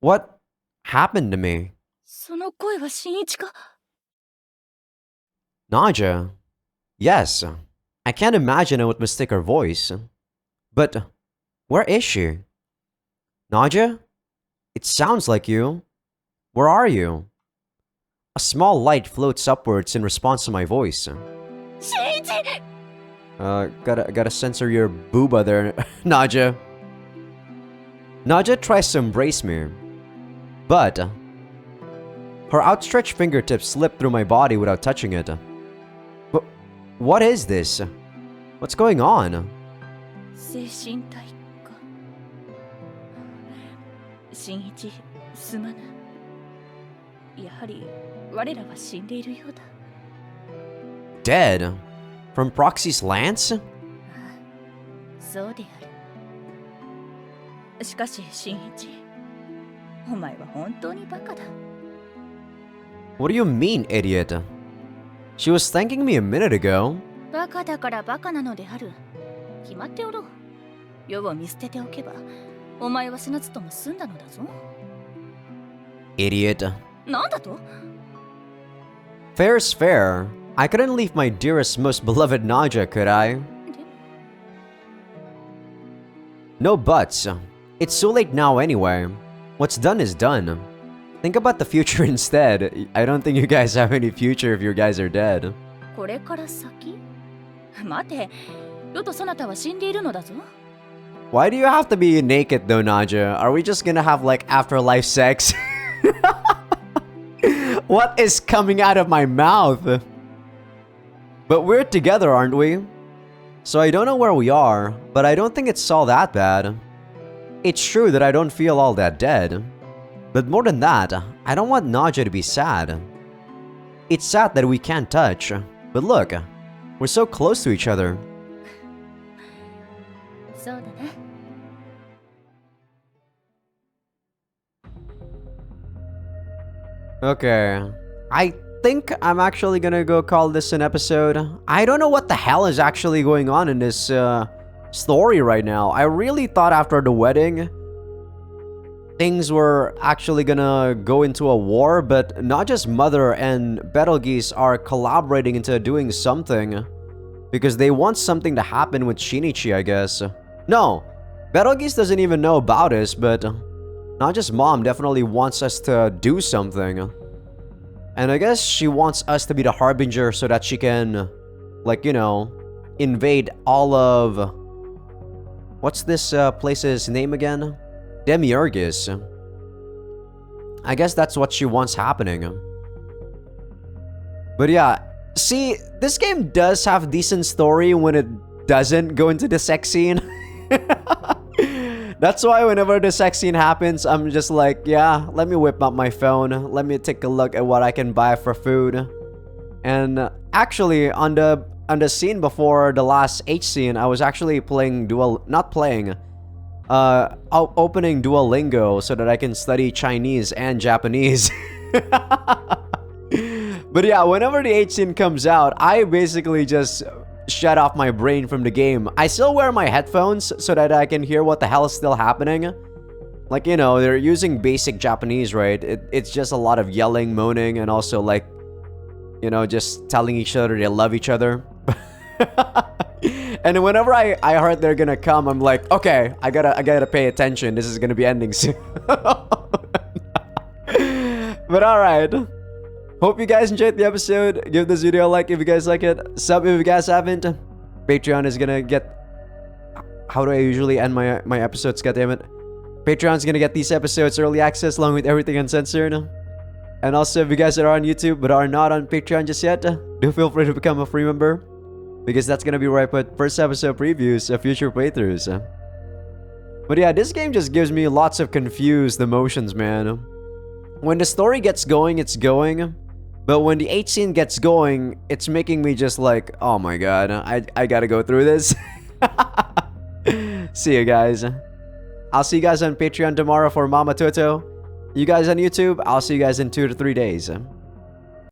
What happened to me? その声は新一か？ Naja? Yes. I can't imagine I would mistake her voice. But where is she? Naja? It sounds like you. Where are you? A small light floats upwards in response to my voice. 新一！ Gotta censor your booba there, Naja. Naja tries to embrace me, but her outstretched fingertips slip through my body without touching it. What is this? What's going on? 精神体か。新一、すまぬ。やはり我らは死んでいるようだ。Dead? From Proxy's lance? そうである。しかし新一、お前は本当にバカだ。What do you mean, idiot? She was thanking me a minute ago. バカだからバカなのである。決まっておろう。世を見捨てておけば、お前は死なずとも済んだのだぞ。Idiot. なんだと？ Fair's fair. I couldn't leave my dearest, most beloved Naja, could I? No buts. It's too late now anyway. What's done is done. Think about the future instead. I don't think you guys have any future if you guys are dead. これから先？待て、世とそなたは死んでいるのだぞ。Why do you have to be naked though, Naja? Are we just gonna have like afterlife sex? What is coming out of my mouth? But we're together, aren't we? So I don't know where we are, but I don't think it's all that bad. It's true that I don't feel all that dead. But more than that, I don't want Naja to be sad. It's sad that we can't touch. But look, we're so close to each other. そうだね。Okay. I think I'm actually gonna go call this an episode. I don't know what the hell is actually going on in this story right now. I really thought after the wedding things were actually gonna go into a war, but not just Mother and Betelgeuse are collaborating into doing something because they want something to happen with Shinichi, I guess. No, Betelgeuse doesn't even know about us, but not just Mom definitely wants us to do something. And I guess she wants us to be the Harbinger so that she can, like, you know, invade all of... What's this place's name again? Demiurgus. I guess that's what she wants happening. But yeah, see, this game does have decent story when it doesn't go into the sex scene. That's why whenever the sex scene happens, I'm just like, yeah, let me whip out my phone. Let me take a look at what I can buy for food. And actually, on the scene before the last H scene, I was actually playing opening Duolingo so that I can study Chinese and Japanese. But yeah, whenever the H scene comes out, I basically just shut off my brain from the game. I still wear my headphones so that I can hear what the hell is still happening. Like, you know, they're using basic Japanese, right? It's just a lot of yelling, moaning, and also like, you know, just telling each other they love each other. And whenever I heard they're gonna come, I'm like, okay, I gotta pay attention. This is gonna be ending soon. But alright. Hope you guys enjoyed the episode. Give this video a like if you guys like it. Sub if you guys haven't. Patreon is gonna get... How do I usually end my episodes? Goddammit. Patreon's gonna get these episodes early access along with everything uncensored. And also, if you guys are on YouTube but are not on Patreon just yet, do feel free to become a free member. Because that's gonna be where I put first episode previews of future playthroughs. But yeah, this game just gives me lots of confused emotions, man. When the story gets going, it's going. But when the 8 scene gets going, it's making me just like, oh my god, I gotta go through this. See you guys. I'll see you guys on Patreon tomorrow for Mama Toto. You guys on YouTube, I'll see you guys in 2 to 3 days.